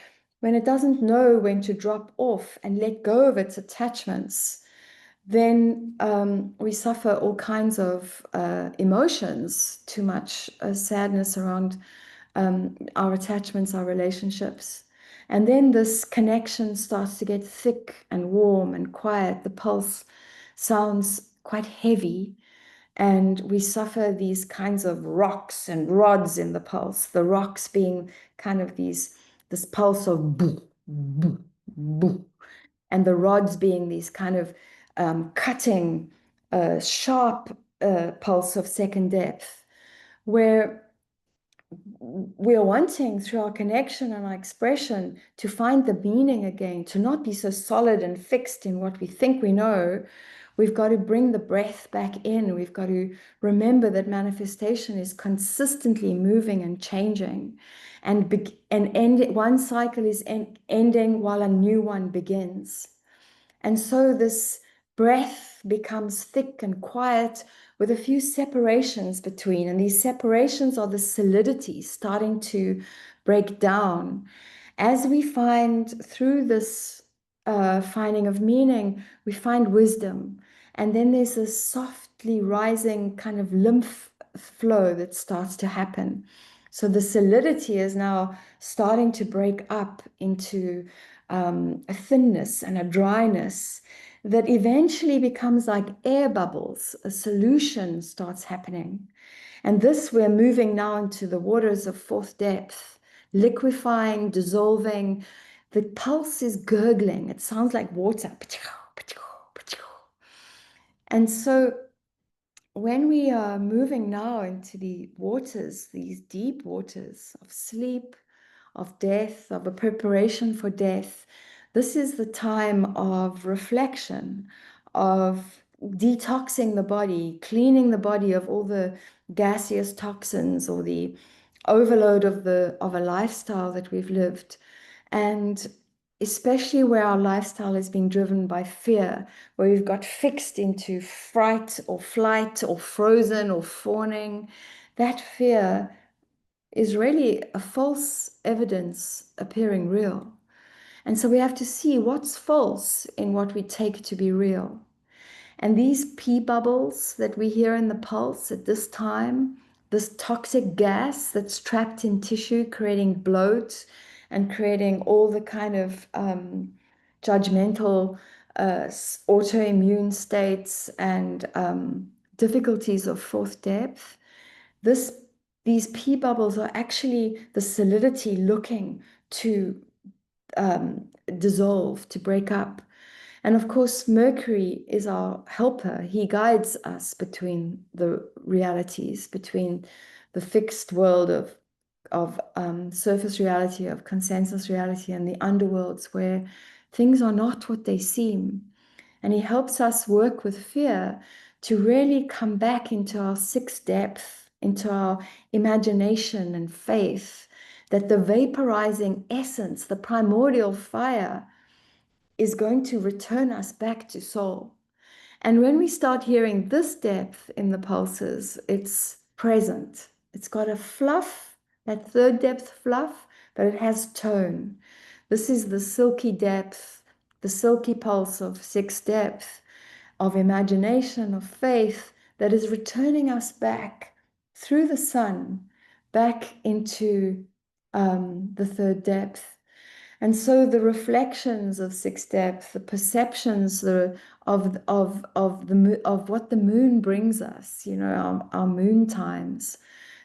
[SPEAKER 1] when it doesn't know when to drop off and let go of its attachments, then we suffer all kinds of emotions, too much sadness around our attachments, our relationships. And then this connection starts to get thick and warm and quiet. The pulse sounds quite heavy, and we suffer these kinds of rocks and rods in the pulse. The rocks being kind of this pulse of boo, boo, boo, and the rods being these kind of cutting, sharp pulse of second depth, where we are wanting through our connection and our expression to find the meaning again, to not be so solid and fixed in what we think we know. We've got to bring the breath back in. We've got to remember that manifestation is consistently moving and changing, and one cycle is ending while a new one begins. And so this breath becomes thick and quiet with a few separations between. And these separations are the solidity starting to break down. As we find through this finding of meaning, we find wisdom. And then there's this softly rising kind of lymph flow that starts to happen. So the solidity is now starting to break up into a thinness and a dryness that eventually becomes like air bubbles. A solution starts happening. And this we're moving now into the waters of fourth depth, liquefying, dissolving. The pulse is gurgling. It sounds like water. And so when we are moving now into the waters, these deep waters of sleep, of death, of a preparation for death, this is the time of reflection, of detoxing the body, cleaning the body of all the gaseous toxins or the overload of a lifestyle that we've lived. And especially where our lifestyle is being driven by fear, where we've got fixed into fright or flight or frozen or fawning, that fear is really a false evidence appearing real. And so we have to see what's false in what we take to be real. And these pee bubbles that we hear in the pulse at this time, this toxic gas that's trapped in tissue, creating bloat and creating all the kind of judgmental autoimmune states and difficulties of fourth depth. This, these pee bubbles are actually the solidity looking to dissolve, to break up. And of course, Mercury is our helper. He guides us between the realities, between the fixed world of surface reality, of consensus reality, and the underworlds where things are not what they seem. And he helps us work with fear to really come back into our sixth depth, into our imagination and faith, that the vaporizing essence, the primordial fire, is going to return us back to soul. And when we start hearing this depth in the pulses, it's present. It's got a fluff, that third depth fluff, but it has tone. This is the silky depth, the silky pulse of sixth depth, of imagination, of faith, that is returning us back through the sun, back into the third depth. And so the reflections of sixth depth, the perceptions of what the moon brings us, our moon times,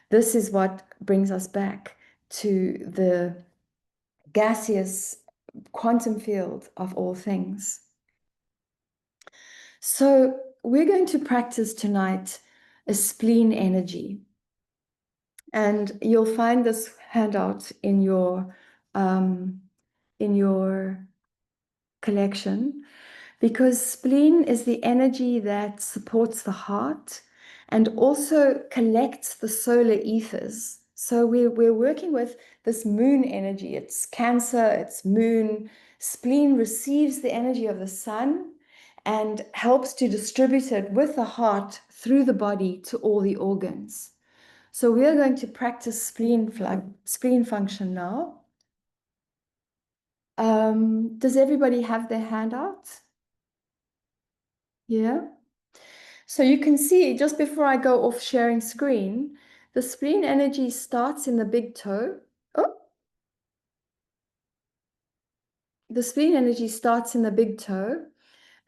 [SPEAKER 1] this is what brings us back to the gaseous quantum field of all things. So we're going to practice tonight a spleen energy. And you'll find this handout in your collection, because spleen is the energy that supports the heart and also collects the solar ethers. So we're working with this moon energy. It's Cancer, it's moon. Spleen receives the energy of the sun and helps to distribute it with the heart through the body to all the organs. So we are going to practice spleen function now. Does everybody have their handouts? Yeah. So you can see just before I go off sharing screen, the spleen energy starts in the big toe. Oh, the spleen energy starts in the big toe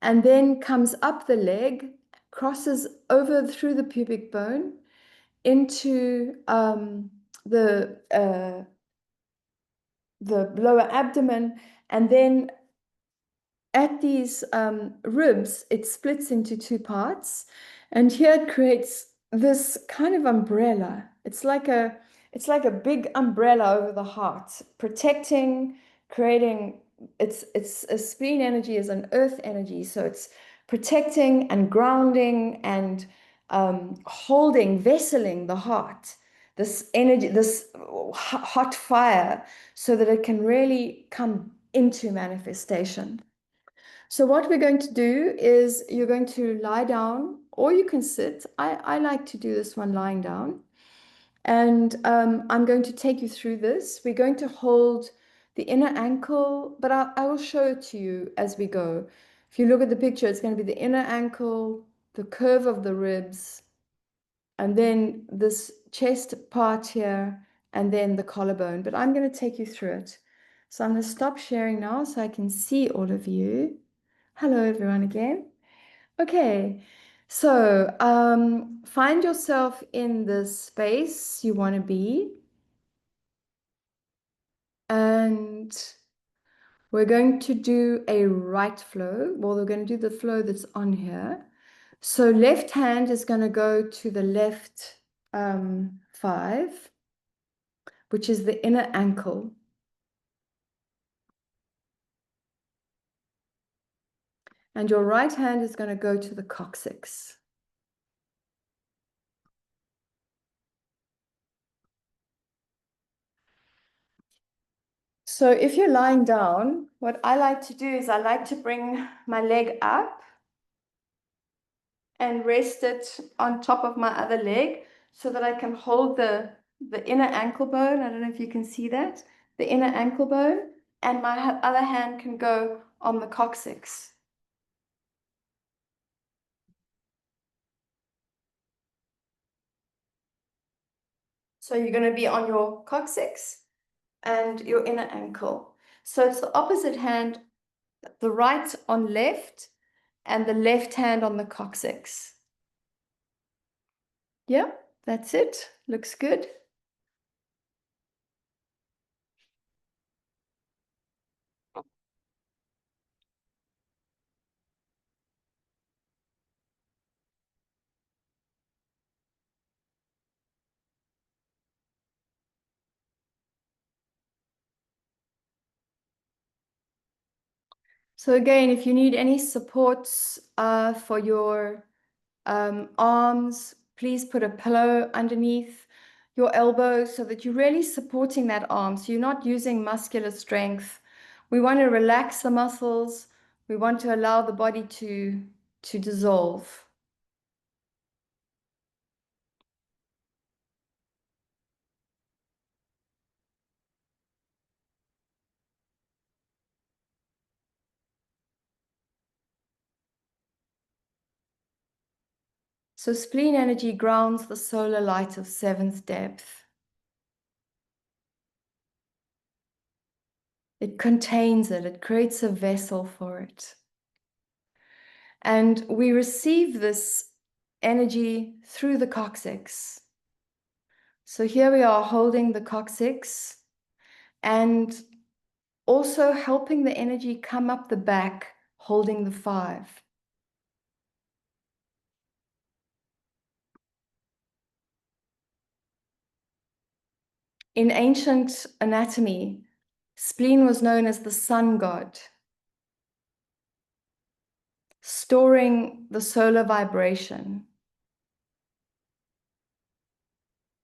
[SPEAKER 1] and then comes up the leg, crosses over through the pubic bone into the lower abdomen, and then at these ribs, it splits into two parts, and here it creates this kind of umbrella. It's like a big umbrella over the heart, protecting, creating. It's a spleen energy is an earth energy, so it's protecting and grounding and holding, vesseling the heart. This energy, this hot fire, so that it can really come into manifestation. So what we're going to do is you're going to lie down, or you can sit. I like to do this one lying down. And I'm going to take you through this. We're going to hold the inner ankle, but I will show it to you as we go. If you look at the picture, it's going to be the inner ankle, the curve of the ribs, and then this chest part here, and then the collarbone. But I'm going to take you through it. So I'm going to stop sharing now so I can see all of you. Hello, everyone, again. Okay, so find yourself in the space you want to be. And we're going to do a right flow. Well, we're going to do the flow that's on here. So left hand is going to go to the left 5, which is the inner ankle. And your right hand is going to go to the coccyx. So if you're lying down, what I like to do is I like to bring my leg up and rest it on top of my other leg so that I can hold the inner ankle bone. I don't know if you can see that, the inner ankle bone, and my other hand can go on the coccyx. So you're going to be on your coccyx and your inner ankle. So it's the opposite hand, the right on left and the left hand on the coccyx. Yeah, that's it. Looks good. So again, if you need any supports for your arms, please put a pillow underneath your elbow so that you're really supporting that arm. So you're not using muscular strength. We want to relax the muscles. We want to allow the body to dissolve. So spleen energy grounds the solar light of seventh depth. It contains it. It creates a vessel for it. And we receive this energy through the coccyx. So here we are holding the coccyx and also helping the energy come up the back, holding the 5. In ancient anatomy, spleen was known as the sun god, storing the solar vibration,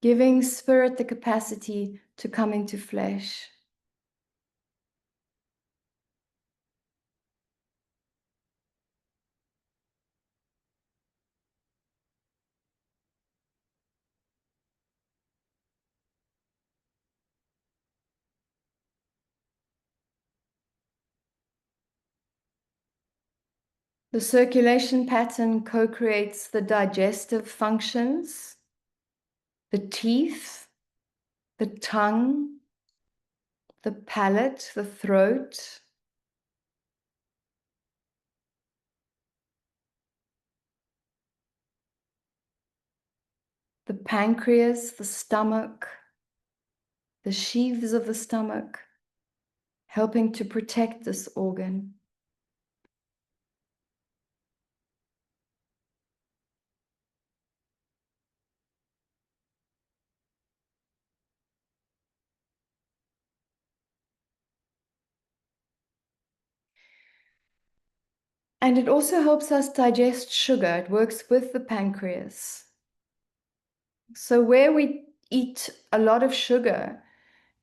[SPEAKER 1] giving spirit the capacity to come into flesh. The circulation pattern co-creates the digestive functions, the teeth, the tongue, the palate, the throat, the pancreas, the stomach, the sheaths of the stomach, helping to protect this organ. And it also helps us digest sugar. It works with the pancreas. So where we eat a lot of sugar,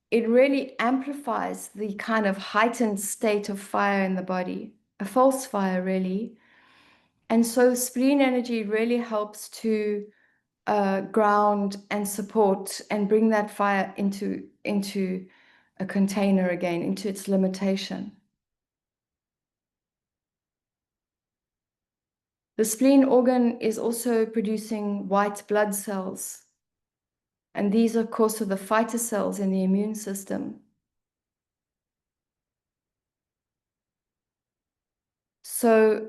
[SPEAKER 1] it really amplifies the kind of heightened state of fire in the body, a false fire, really. And so spleen energy really helps to ground and support and bring that fire into a container again, into its limitation. The spleen organ is also producing white blood cells. And these, of course, are the fighter cells in the immune system. So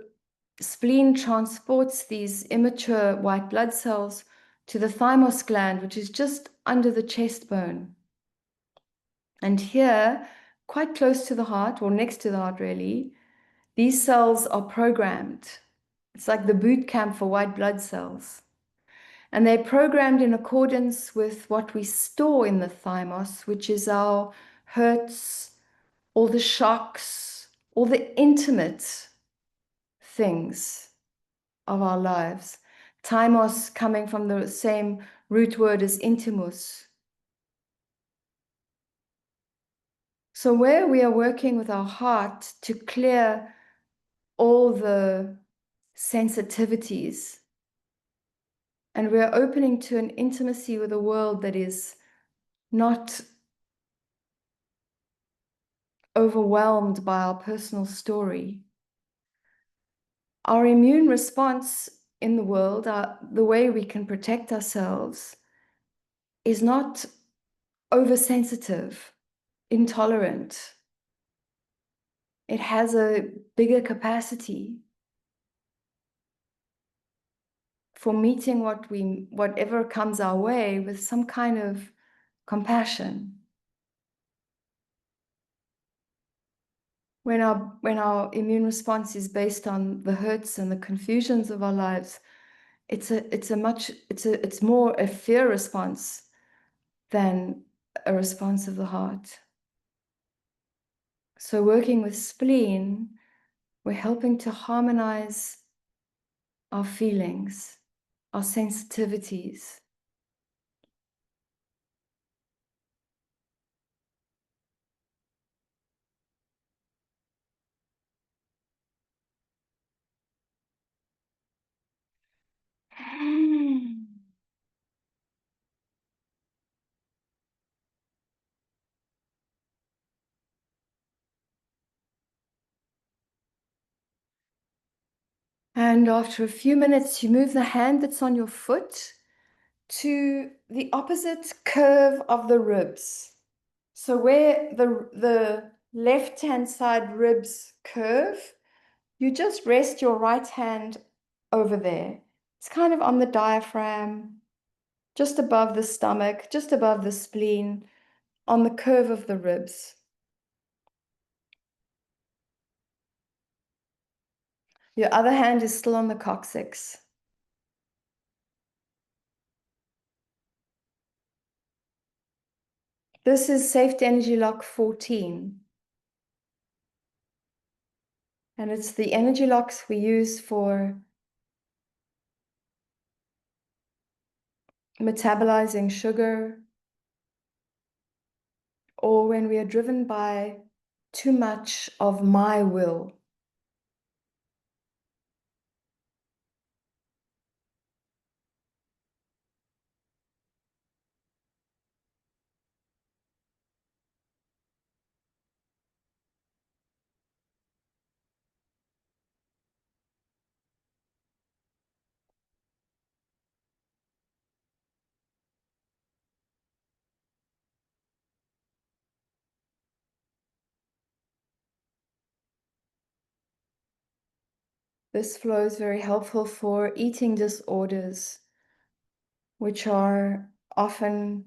[SPEAKER 1] spleen transports these immature white blood cells to the thymus gland, which is just under the chest bone. And here, quite close to the heart, or next to the heart really, these cells are programmed. It's like the boot camp for white blood cells. And they're programmed in accordance with what we store in the thymus, which is our hurts, all the shocks, all the intimate things of our lives. Thymos coming from the same root word as intimus. So where we are working with our heart to clear all the sensitivities, and we're opening to an intimacy with a world that is not overwhelmed by our personal story. Our immune response in the world, the way we can protect ourselves, is not oversensitive, intolerant. It has a bigger capacity for meeting whatever comes our way with some kind of compassion. When our immune response is based on the hurts and the confusions of our lives, it's more a fear response than a response of the heart. So working with spleen We're helping to harmonize our feelings, our sensitivities. And after a few minutes, you move the hand that's on your foot to the opposite curve of the ribs. So where the left-hand side ribs curve, you just rest your right hand over there. It's kind of on the diaphragm, just above the stomach, just above the spleen, on the curve of the ribs. Your other hand is still on the coccyx. This is Safety Energy Lock 14. And it's the energy locks we use for metabolizing sugar, or when we are driven by too much of my will. This flow is very helpful for eating disorders, which are often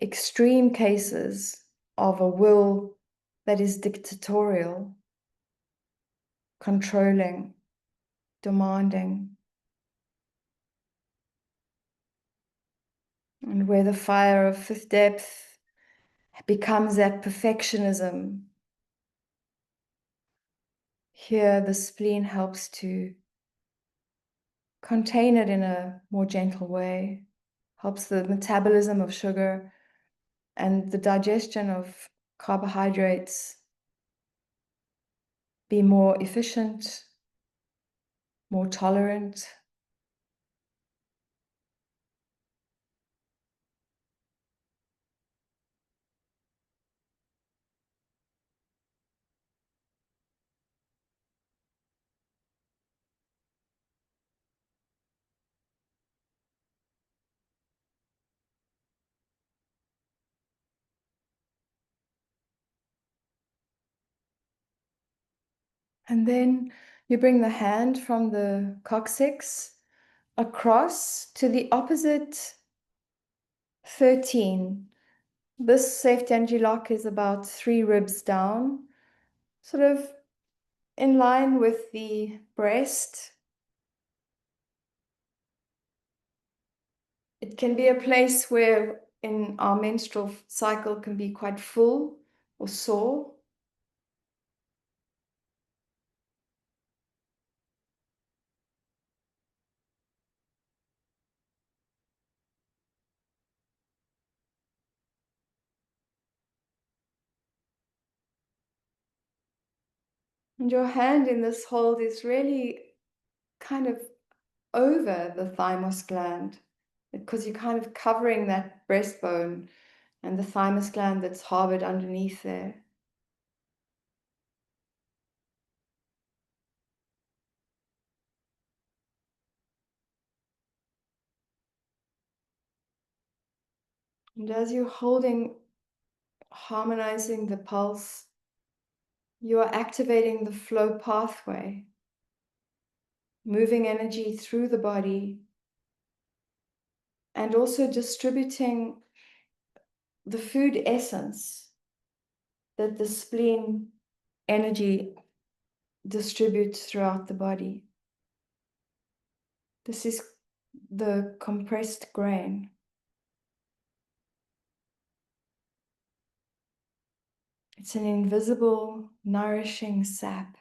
[SPEAKER 1] extreme cases of a will that is dictatorial, controlling, demanding, and where the fire of fifth depth becomes that perfectionism. Here, the spleen helps to contain it in a more gentle way, helps the metabolism of sugar and the digestion of carbohydrates be more efficient, more tolerant. And then you bring the hand from the coccyx across to the opposite 13. This safety energy lock is about 3 ribs down, sort of in line with the breast. It can be a place where in our menstrual cycle can be quite full or sore. And your hand in this hold is really kind of over the thymus gland, because you're kind of covering that breastbone and the thymus gland that's harbored underneath there. And as you're holding, harmonizing the pulse, you are activating the flow pathway, moving energy through the body, and also distributing the food essence that the spleen energy distributes throughout the body. This is the compressed grain. It's an invisible, nourishing sap.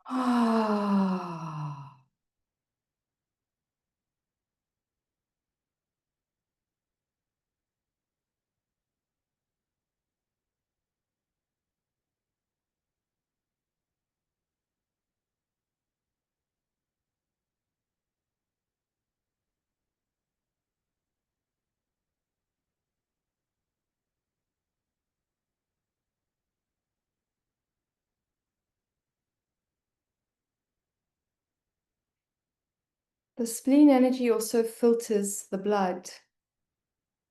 [SPEAKER 1] Ah. The spleen energy also filters the blood.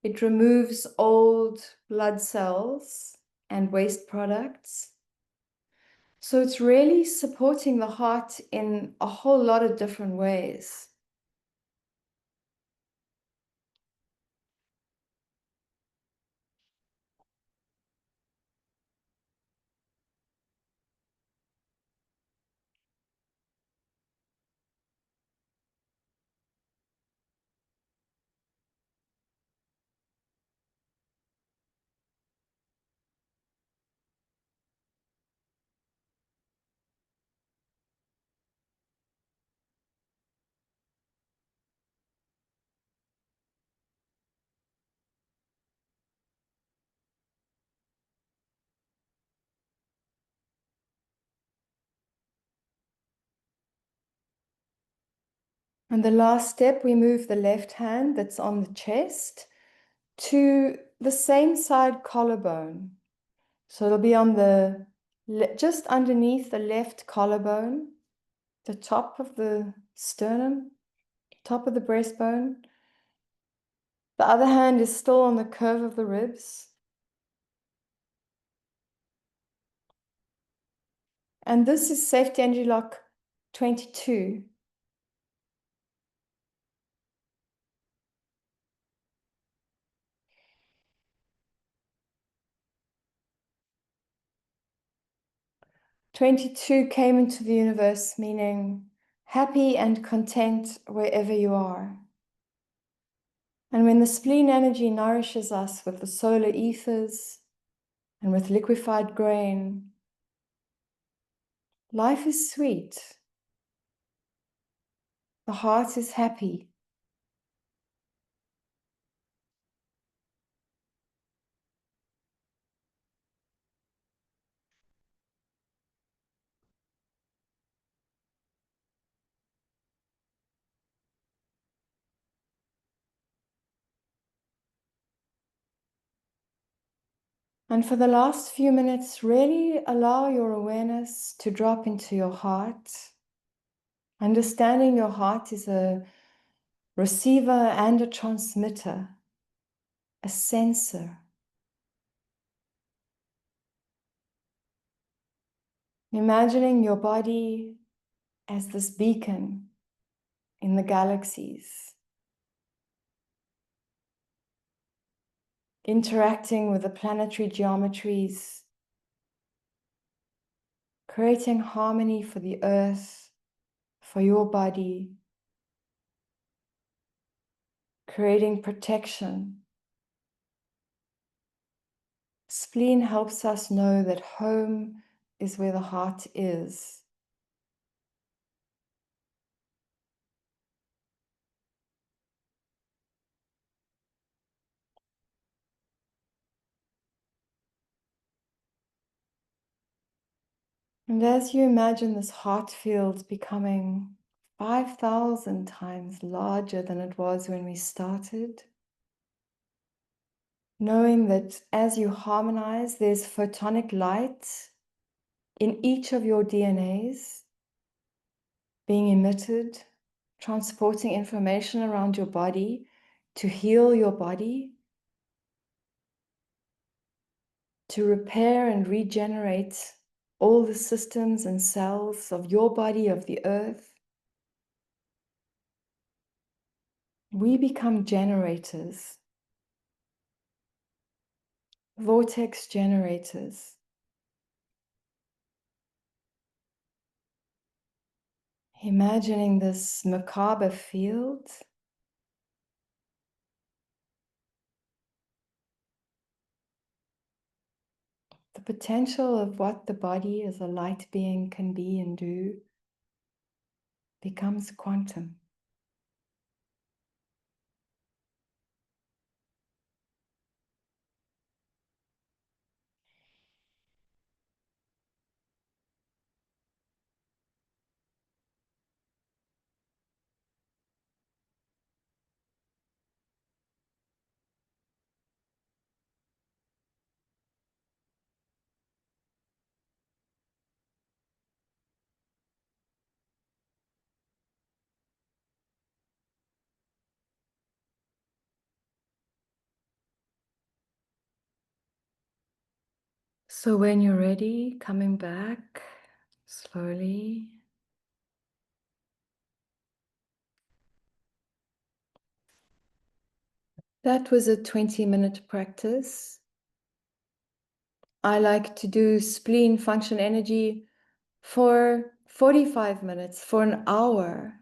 [SPEAKER 1] It removes old blood cells and waste products. So it's really supporting the heart in a whole lot of different ways. And the last step, we move the left hand that's on the chest to the same side collarbone. So it'll be on the just underneath the left collarbone, the top of the sternum, top of the breastbone. The other hand is still on the curve of the ribs. And this is safety energy lock 22. "22 came into the universe, meaning happy and content wherever you are. And when the spleen energy nourishes us with the solar ethers and with liquefied grain, life is sweet. The heart is happy. And for the last few minutes, really allow your awareness to drop into your heart, understanding your heart is a receiver and a transmitter, a sensor. Imagining your body as this beacon in the galaxies, interacting with the planetary geometries, creating harmony for the earth, for your body, creating protection. Spleen helps us know that home is where the heart is. And as you imagine this heart field becoming 5,000 times larger than it was when we started, knowing that as you harmonize, there's photonic light in each of your DNAs being emitted, transporting information around your body to heal your body, to repair and regenerate all the systems and cells of your body, of the earth. We become generators, vortex generators. Imagining this macabre field. The potential of what the body as a light being can be and do becomes quantum. So when you're ready, coming back slowly. That was a 20-minute practice. I like to do spleen function energy for 45 minutes, for an hour,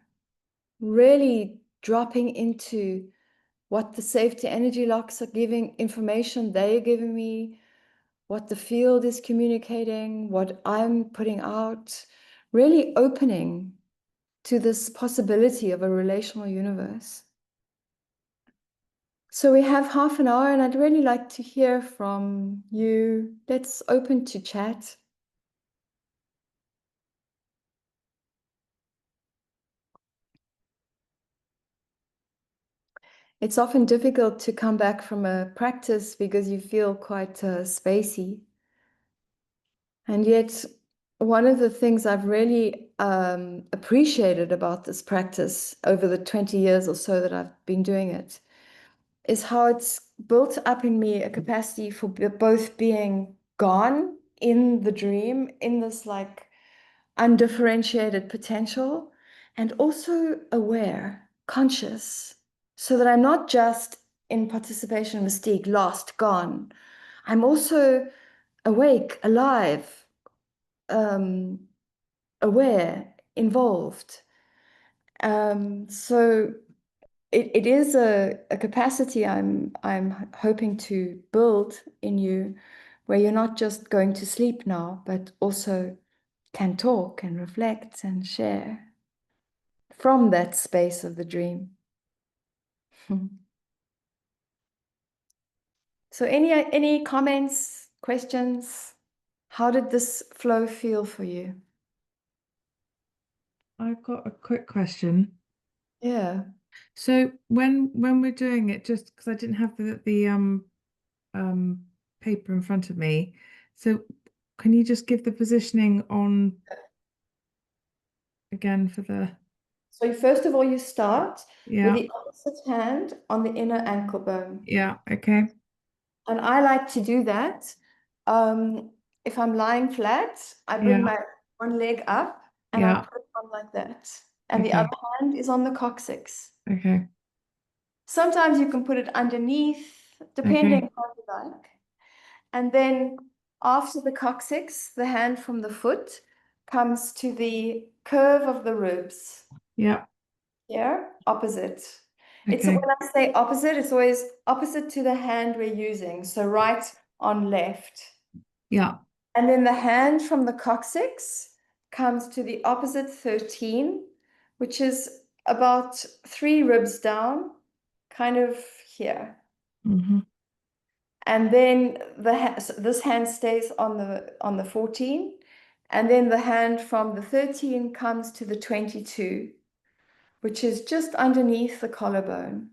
[SPEAKER 1] really dropping into what the safety energy locks are giving, information they're giving me, what the field is communicating, what I'm putting out, really opening to this possibility of a relational universe. So we have half an hour, and I'd really like to hear from you. Let's open to chat. It's often difficult to come back from a practice because you feel quite spacey. And yet, one of the things I've really appreciated about this practice over the 20 years or so that I've been doing it is how it's built up in me a capacity for both being gone in the dream, in this like undifferentiated potential, and also aware, conscious, so that I'm not just in participation mystique, lost, gone. I'm also awake, alive, um, aware, involved. So it is a capacity I'm hoping to build in you where you're not just going to sleep now, but also can talk and reflect and share from that space of the dream. So any comments, questions? How did this flow feel for you?
[SPEAKER 3] I've got a quick question.
[SPEAKER 1] Yeah.
[SPEAKER 3] So when we're doing it, just because I didn't have the um paper in front of me, so can you just give the positioning on again for the
[SPEAKER 1] So first of all, you start with
[SPEAKER 3] yeah,
[SPEAKER 1] the opposite hand on the inner ankle bone.
[SPEAKER 3] yeah, okay,
[SPEAKER 1] And I like to do that. Um, if I'm lying flat, I bring
[SPEAKER 3] yeah,
[SPEAKER 1] my one leg up and I
[SPEAKER 3] yeah,
[SPEAKER 1] put it on like that. And the other
[SPEAKER 3] okay,
[SPEAKER 1] hand is on the coccyx.
[SPEAKER 3] okay,
[SPEAKER 1] Sometimes you can put it underneath,
[SPEAKER 3] okay,
[SPEAKER 1] depending how you like. And then after the coccyx, the hand from the foot comes to the curve of the ribs.
[SPEAKER 3] yeah,
[SPEAKER 1] Here, opposite. It's when
[SPEAKER 3] okay,
[SPEAKER 1] I say opposite, it's always opposite to the hand we're using. So right on left.
[SPEAKER 3] yeah,
[SPEAKER 1] And then the hand from the coccyx comes to the opposite 13, which is about 3 ribs down, kind of here.
[SPEAKER 3] mm-hmm,
[SPEAKER 1] And then this hand stays on the 14, and then the hand from the 13 comes to the 22, which is just underneath the collarbone.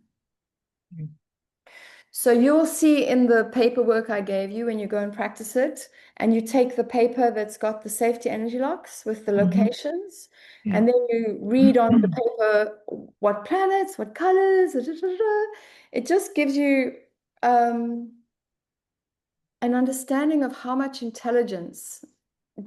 [SPEAKER 1] So you'll see in the paperwork I gave you when you go and practice it, and you take the paper that's got the safety energy locks with the
[SPEAKER 3] mm-hmm,
[SPEAKER 1] locations,
[SPEAKER 3] yeah,
[SPEAKER 1] and then you read on the paper what planets, what colors, da, da, da, da. It just gives you an understanding of how much intelligence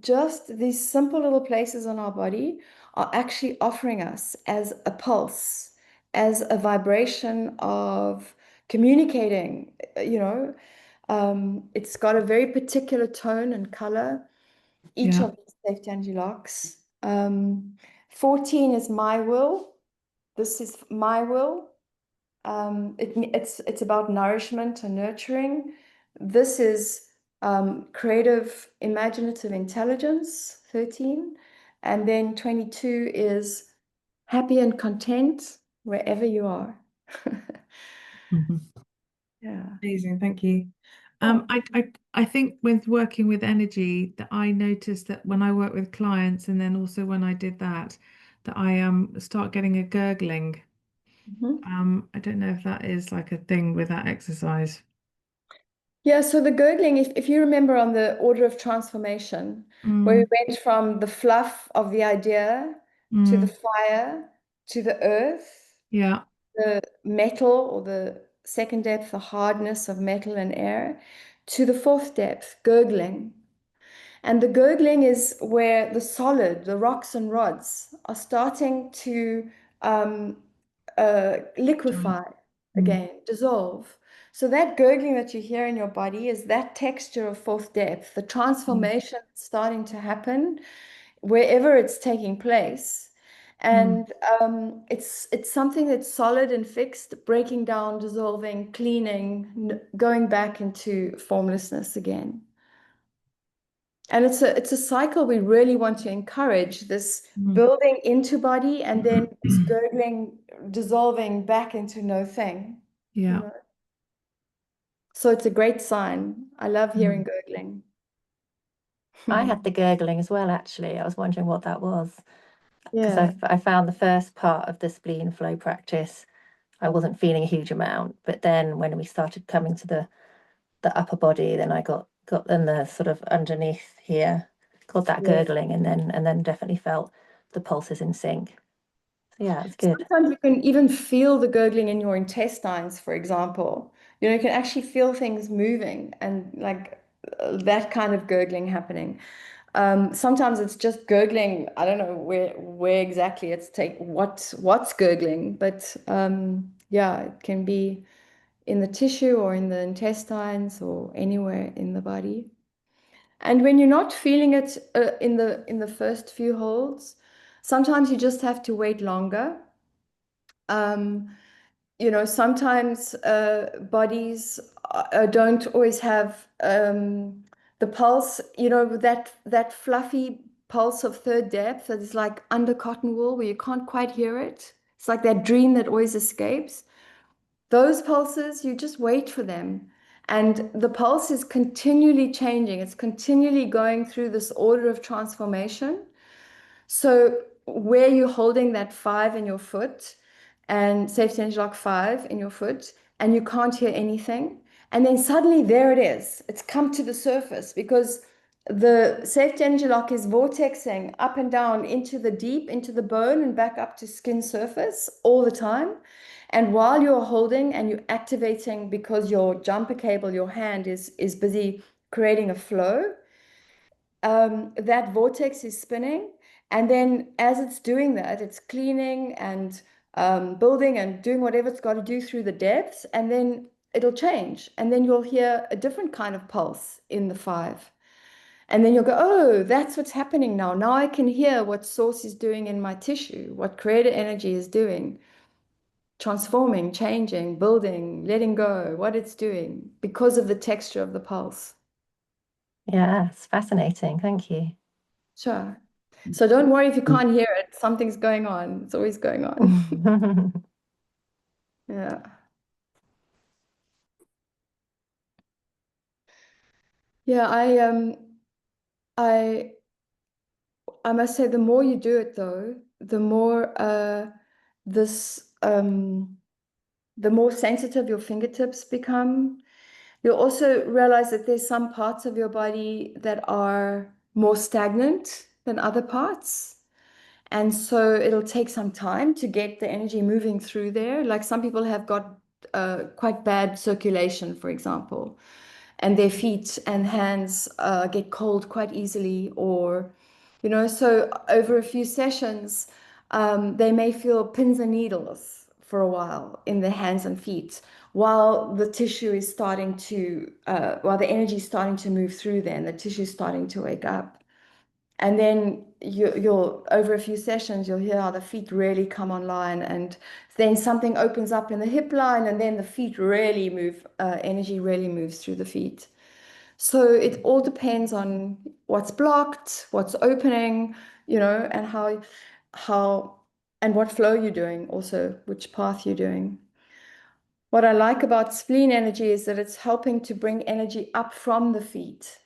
[SPEAKER 1] just these simple little places on our body are actually offering us as a pulse, as a vibration of communicating, it's got a very particular tone and color, each
[SPEAKER 3] yeah,
[SPEAKER 1] of these safety energy locks. 14 is my will. This is my will. It's about nourishment and nurturing. This is creative, imaginative intelligence, 13. And then 22 is happy and content wherever you are. Yeah.
[SPEAKER 3] Amazing, thank you.
[SPEAKER 1] Oh.
[SPEAKER 3] I think with working with energy, that I noticed that when I work with clients, and then also when I did that I start getting a gurgling.
[SPEAKER 1] Mhm.
[SPEAKER 3] I don't know if that is like a thing with that exercise.
[SPEAKER 1] Yeah, so the gurgling, if you remember on the order of transformation, where we went from the fluff of the idea to the fire, to the earth,
[SPEAKER 3] Yeah.
[SPEAKER 1] the metal or the second depth, the hardness of metal and air, to the fourth depth, gurgling. And the gurgling is where the solid, the rocks and rods, are starting to um, liquefy again, dissolve. So that gurgling that you hear in your body is that texture of fourth depth, the transformation starting to happen wherever it's taking place. And it's something that's solid and fixed, breaking down, dissolving, cleaning, going back into formlessness again. And it's a cycle we really want to encourage, this building into body and then this gurgling, dissolving back into no thing.
[SPEAKER 3] Yeah.
[SPEAKER 1] So it's a great sign. I love hearing gurgling.
[SPEAKER 4] I had the gurgling as well, actually. I was wondering what that was. Because
[SPEAKER 1] Yeah.
[SPEAKER 4] I found the first part of the spleen flow practice, I wasn't feeling a huge amount. But then when we started coming to the upper body, then I got in the sort of underneath here, got that gurgling, and then definitely felt the pulses in sync. So yeah, it's good.
[SPEAKER 1] Sometimes you can even feel the gurgling in your intestines, for example. You can actually feel things moving and like that kind of gurgling happening. Sometimes it's just gurgling. I don't know where exactly it's what's gurgling, but yeah, it can be in the tissue or in the intestines or anywhere in the body. And when you're not feeling it in the first few holds, sometimes you just have to wait longer. Um, sometimes bodies don't always have the pulse, that fluffy pulse of third depth that is like under cotton wool where you can't quite hear it. It's like that dream that always escapes. Those pulses, you just wait for them. And the pulse is continually changing. It's continually going through this order of transformation. So where you're holding that 5 in your foot and safety energy lock 5 in your foot and you can't hear anything. And then suddenly there it is. It's come to the surface because the safety energy lock is vortexing up and down into the deep, into the bone and back up to skin surface all the time. And while you're holding and you're activating because your jumper cable, your hand is busy creating a flow, that vortex is spinning. And then as it's doing that, it's cleaning and building and doing whatever it's got to do through the depths. And then it'll change. And then you'll hear a different kind of pulse in the 5. And then you'll go, oh, that's what's happening now. Now I can hear what source is doing in my tissue, what creator energy is doing, transforming, changing, building, letting go, what it's doing because of the texture of the pulse.
[SPEAKER 4] Yeah, it's fascinating. Thank you.
[SPEAKER 1] Sure. So don't worry if you can't hear it. Something's going on. It's always going on. Yeah. Yeah, I I must say the more you do it though, the more this the more sensitive your fingertips become. You'll also realize that there's some parts of your body that are more stagnant than other parts. And so it'll take some time to get the energy moving through there. Like some people have got quite bad circulation, for example, and their feet and hands get cold quite easily, or, so over a few sessions, they may feel pins and needles for a while in their hands and feet while the tissue is starting to, while the energy is starting to move through there and the tissue is starting to wake up. And then you'll over a few sessions, you'll hear how the feet really come online, and then something opens up in the hip line, and then the feet really move, energy really moves through the feet. So it all depends on what's blocked, what's opening, and how and what flow you're doing, also which path you're doing. What I like about spleen energy is that it's helping to bring energy up from the feet.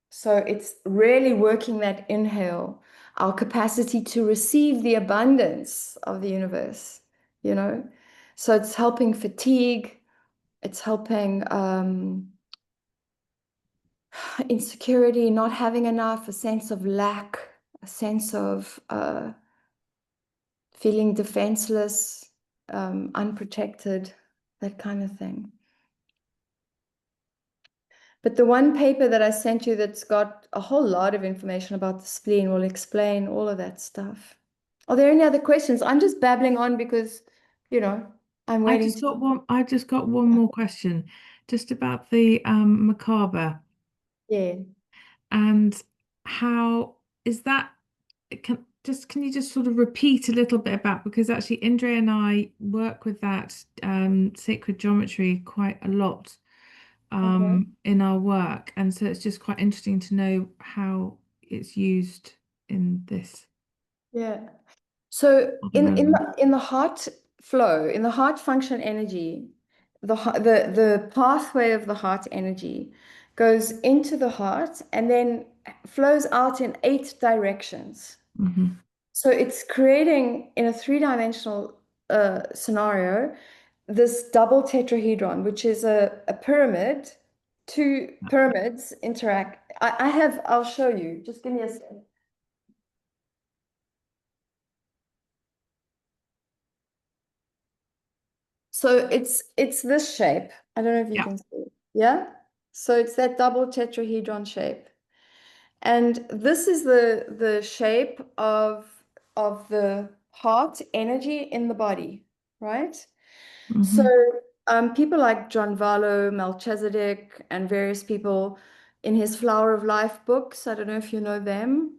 [SPEAKER 1] So it's really working that inhale, our capacity to receive the abundance of the universe, So it's helping fatigue, it's helping insecurity, not having enough, a sense of lack, a sense of feeling defenseless, unprotected, that kind of thing. But the one paper that I sent you that's got a whole lot of information about the spleen will explain all of that stuff. Are there any other questions? I'm just babbling on because, I'm waiting
[SPEAKER 3] I just got one more question, just about the macabre.
[SPEAKER 1] Yeah.
[SPEAKER 3] And how is that? Can you just sort of repeat a little bit about, because actually Indra and I work with that sacred geometry quite a lot in our work, and so it's just quite interesting to know how it's used in this.
[SPEAKER 1] Yeah. So in the heart flow, in the heart function energy, the pathway of the heart energy goes into the heart and then flows out in 8 directions. So it's creating, in a 3-dimensional scenario, this double tetrahedron, which is a pyramid. 2 pyramids interact. I'll show you. Just give me a second. So it's this shape. I don't know if you can see it. Yeah? So it's that double tetrahedron shape. And this is the shape of the heart energy in the body, right? So people like John Vallo, Melchizedek, and various people in his Flower of Life books, I don't know if you know them,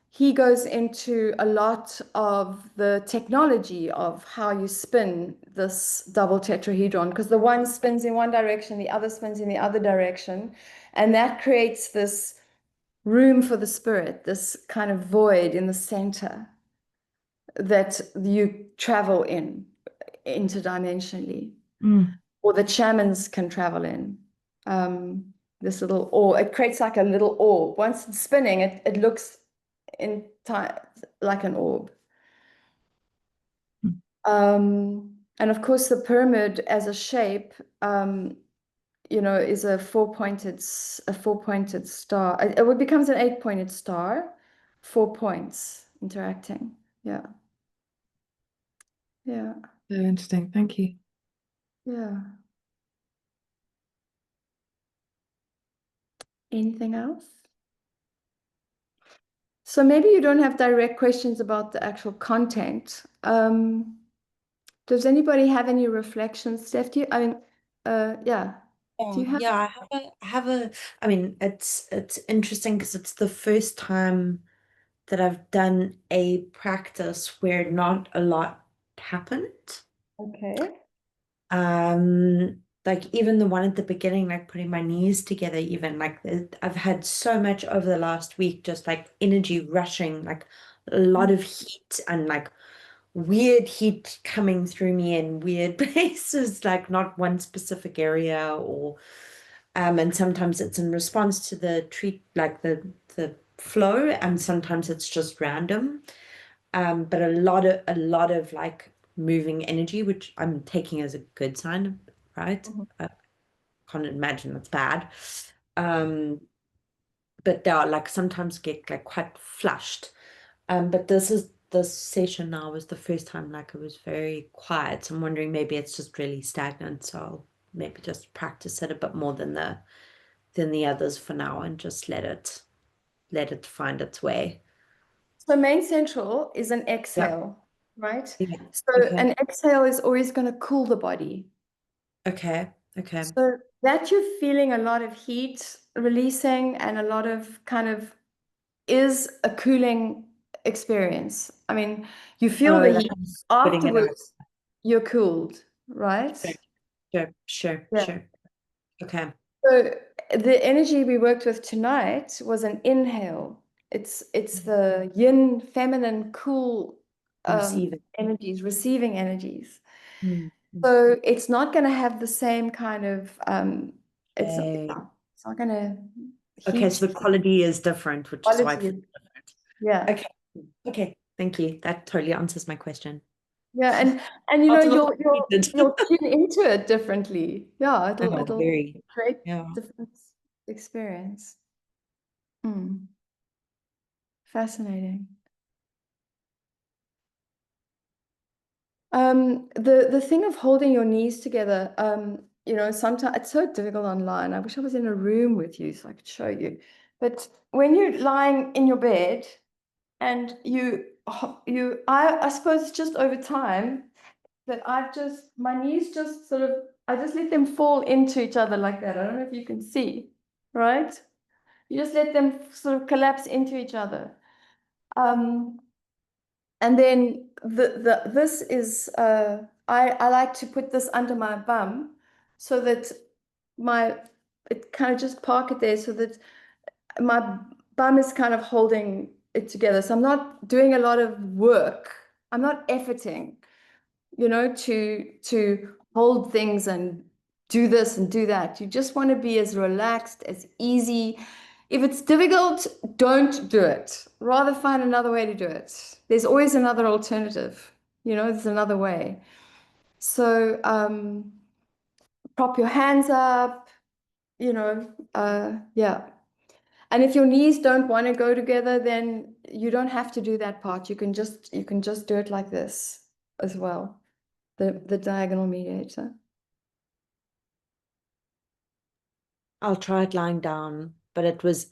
[SPEAKER 1] he goes into a lot of the technology of how you spin this double tetrahedron, because the one spins in one direction, the other spins in the other direction, and that creates this room for the spirit, this kind of void in the center that you travel in interdimensionally, or the shamans can travel in. This little orb, it creates like a little orb. Once it's spinning, it looks in time like an orb. And of course, the pyramid as a shape, is a four-pointed star. It becomes an 8-pointed star, 4 points interacting. Yeah. Yeah.
[SPEAKER 3] Very interesting. Thank you.
[SPEAKER 1] Yeah. Anything else? So maybe you don't have direct questions about the actual content. Does anybody have any reflections, Steph? Yeah. Do you have?
[SPEAKER 5] Yeah, I have a, I mean, it's interesting because it's the first time that I've done a practice where not a lot happened.
[SPEAKER 1] Okay.
[SPEAKER 5] Like even the one at the beginning, like putting my knees together, even like I've had so much over the last week, just like energy rushing, like a lot of heat and like weird heat coming through me in weird places, like not one specific area or and sometimes it's in response to the treat, like the flow, and sometimes it's just random. But a lot of like moving energy, which I'm taking as a good sign, right? I can't imagine that's bad. But they are like sometimes get like quite flushed. But this session now was the first time like it was very quiet. So I'm wondering maybe it's just really stagnant. So I'll maybe just practice it a bit more than the others for now and just let it find its way.
[SPEAKER 1] So main central is an exhale, right?
[SPEAKER 5] Yeah.
[SPEAKER 1] So
[SPEAKER 5] Okay.
[SPEAKER 1] an exhale is always going to cool the body.
[SPEAKER 5] Okay.
[SPEAKER 1] So that you're feeling a lot of heat releasing and a lot of kind of is a cooling experience. I mean, you feel the
[SPEAKER 5] like
[SPEAKER 1] heat.
[SPEAKER 5] I'm spitting it out.
[SPEAKER 1] Afterwards, you're cooled, right?
[SPEAKER 5] Sure.
[SPEAKER 1] Yeah.
[SPEAKER 5] Okay.
[SPEAKER 1] So the energy we worked with tonight was an inhale. It's the yin, feminine, cool
[SPEAKER 5] Receiving.
[SPEAKER 1] energies, receiving energies.
[SPEAKER 5] Mm.
[SPEAKER 1] So it's not going to have the same kind of it's
[SPEAKER 5] Okay.
[SPEAKER 1] it's not going to
[SPEAKER 5] Okay,
[SPEAKER 1] heat
[SPEAKER 5] so the quality is different, which is why it
[SPEAKER 1] quality.
[SPEAKER 5] feels different.
[SPEAKER 1] Yeah.
[SPEAKER 5] Okay. Thank you. That totally answers my question.
[SPEAKER 1] Yeah, and you know
[SPEAKER 5] Not a lot
[SPEAKER 1] you'll tune into it differently. Yeah,
[SPEAKER 5] Oh,
[SPEAKER 1] it'll
[SPEAKER 5] very.
[SPEAKER 1] create
[SPEAKER 5] Yeah.
[SPEAKER 1] different experience. Fascinating. The thing of holding your knees together, you know, sometimes it's so difficult online. I wish I was in a room with you so I could show you. But when you're lying in your bed and I suppose it's just over time that my knees just sort of, I just let them fall into each other like that. I don't know if you can see, right? You just let them sort of collapse into each other. And then this is I like to put this under my bum so that it kind of just park it there so that my bum is kind of holding it together. So I'm not doing a lot of work. I'm not efforting, you know, to hold things and do this and do that. You just want to be as relaxed, as easy. If it's difficult, don't do it. Rather find another way to do it. There's always another alternative. You know, there's another way. So prop your hands up, you know, yeah. And if your knees don't want to go together, then you don't have to do that part. You can just do it like this as well. The diagonal mediator.
[SPEAKER 5] I'll try it lying down, but it was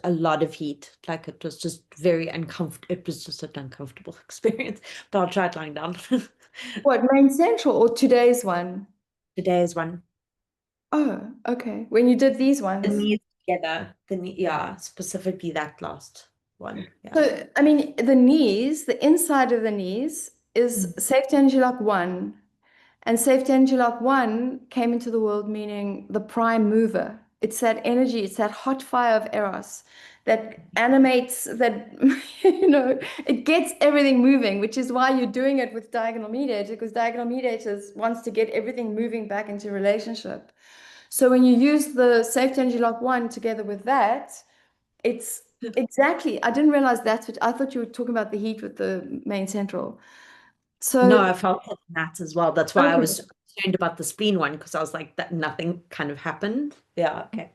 [SPEAKER 5] a lot of heat. Like it was just very uncomfortable. It was just an uncomfortable experience. But I'll try it lying down.
[SPEAKER 1] What, main central or today's one?
[SPEAKER 5] Today's one.
[SPEAKER 1] Oh, okay. When you did these
[SPEAKER 5] The
[SPEAKER 1] ones.
[SPEAKER 5] knees together. Yeah, specifically that last one. Yeah.
[SPEAKER 1] So, I mean, the knees, the inside of the knees is safety energy lock 1. And safety energy lock 1 came into the world meaning the prime mover. It's that energy, it's that hot fire of Eros that animates, that, you know, it gets everything moving, which is why you're doing it with diagonal mediator, because diagonal mediators wants to get everything moving back into relationship. So when you use the safety energy lock 1 together with that, it's exactly, I didn't realize that's what, I thought you were talking about the heat with the main central. So
[SPEAKER 5] No, I felt that as well. That's why I
[SPEAKER 1] okay.
[SPEAKER 5] was concerned about the spleen one, because I was like, that nothing kind of happened. Yeah, okay.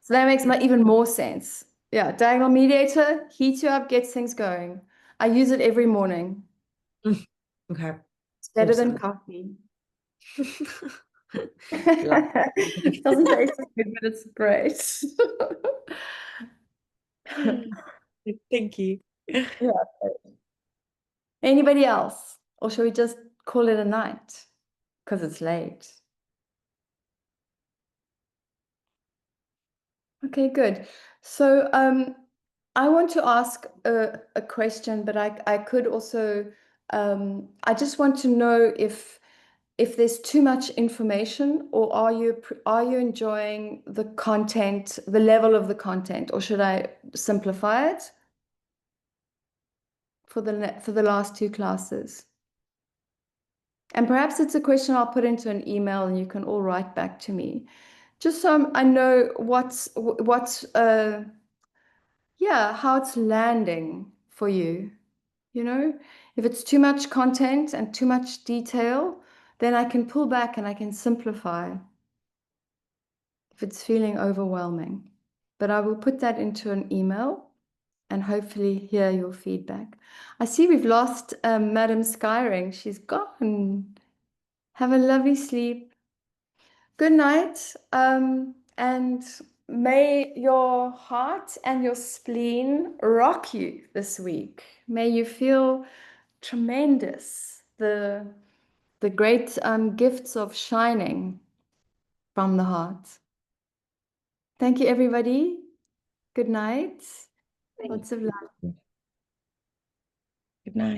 [SPEAKER 1] So that makes even more sense. Yeah, diagonal mediator, heats you up, gets things going. I use it every morning.
[SPEAKER 5] Okay.
[SPEAKER 1] It's better than
[SPEAKER 5] Awesome.
[SPEAKER 1] coffee.
[SPEAKER 5] Love
[SPEAKER 1] It doesn't taste so good, but it's great.
[SPEAKER 5] Thank you.
[SPEAKER 1] Yeah. Anybody else? Or shall we just call it a night? Because it's late. Okay, good. So I want to ask a question, but I could also I just want to know if there's too much information, or are you enjoying the content, the level of the content, or should I simplify it for the last 2 classes? And perhaps it's a question I'll put into an email and you can all write back to me. Just so I know yeah, how it's landing for you. You know, if it's too much content and too much detail, then I can pull back and I can simplify if it's feeling overwhelming. But I will put that into an email and hopefully hear your feedback. I see we've lost Madam Skyring. She's gone. Have a lovely sleep. Good night. And may your heart and your spleen rock you this week. May you feel tremendous. The great gifts of shining from the heart. Thank you, everybody. Good night. Lots of love.
[SPEAKER 6] Good night.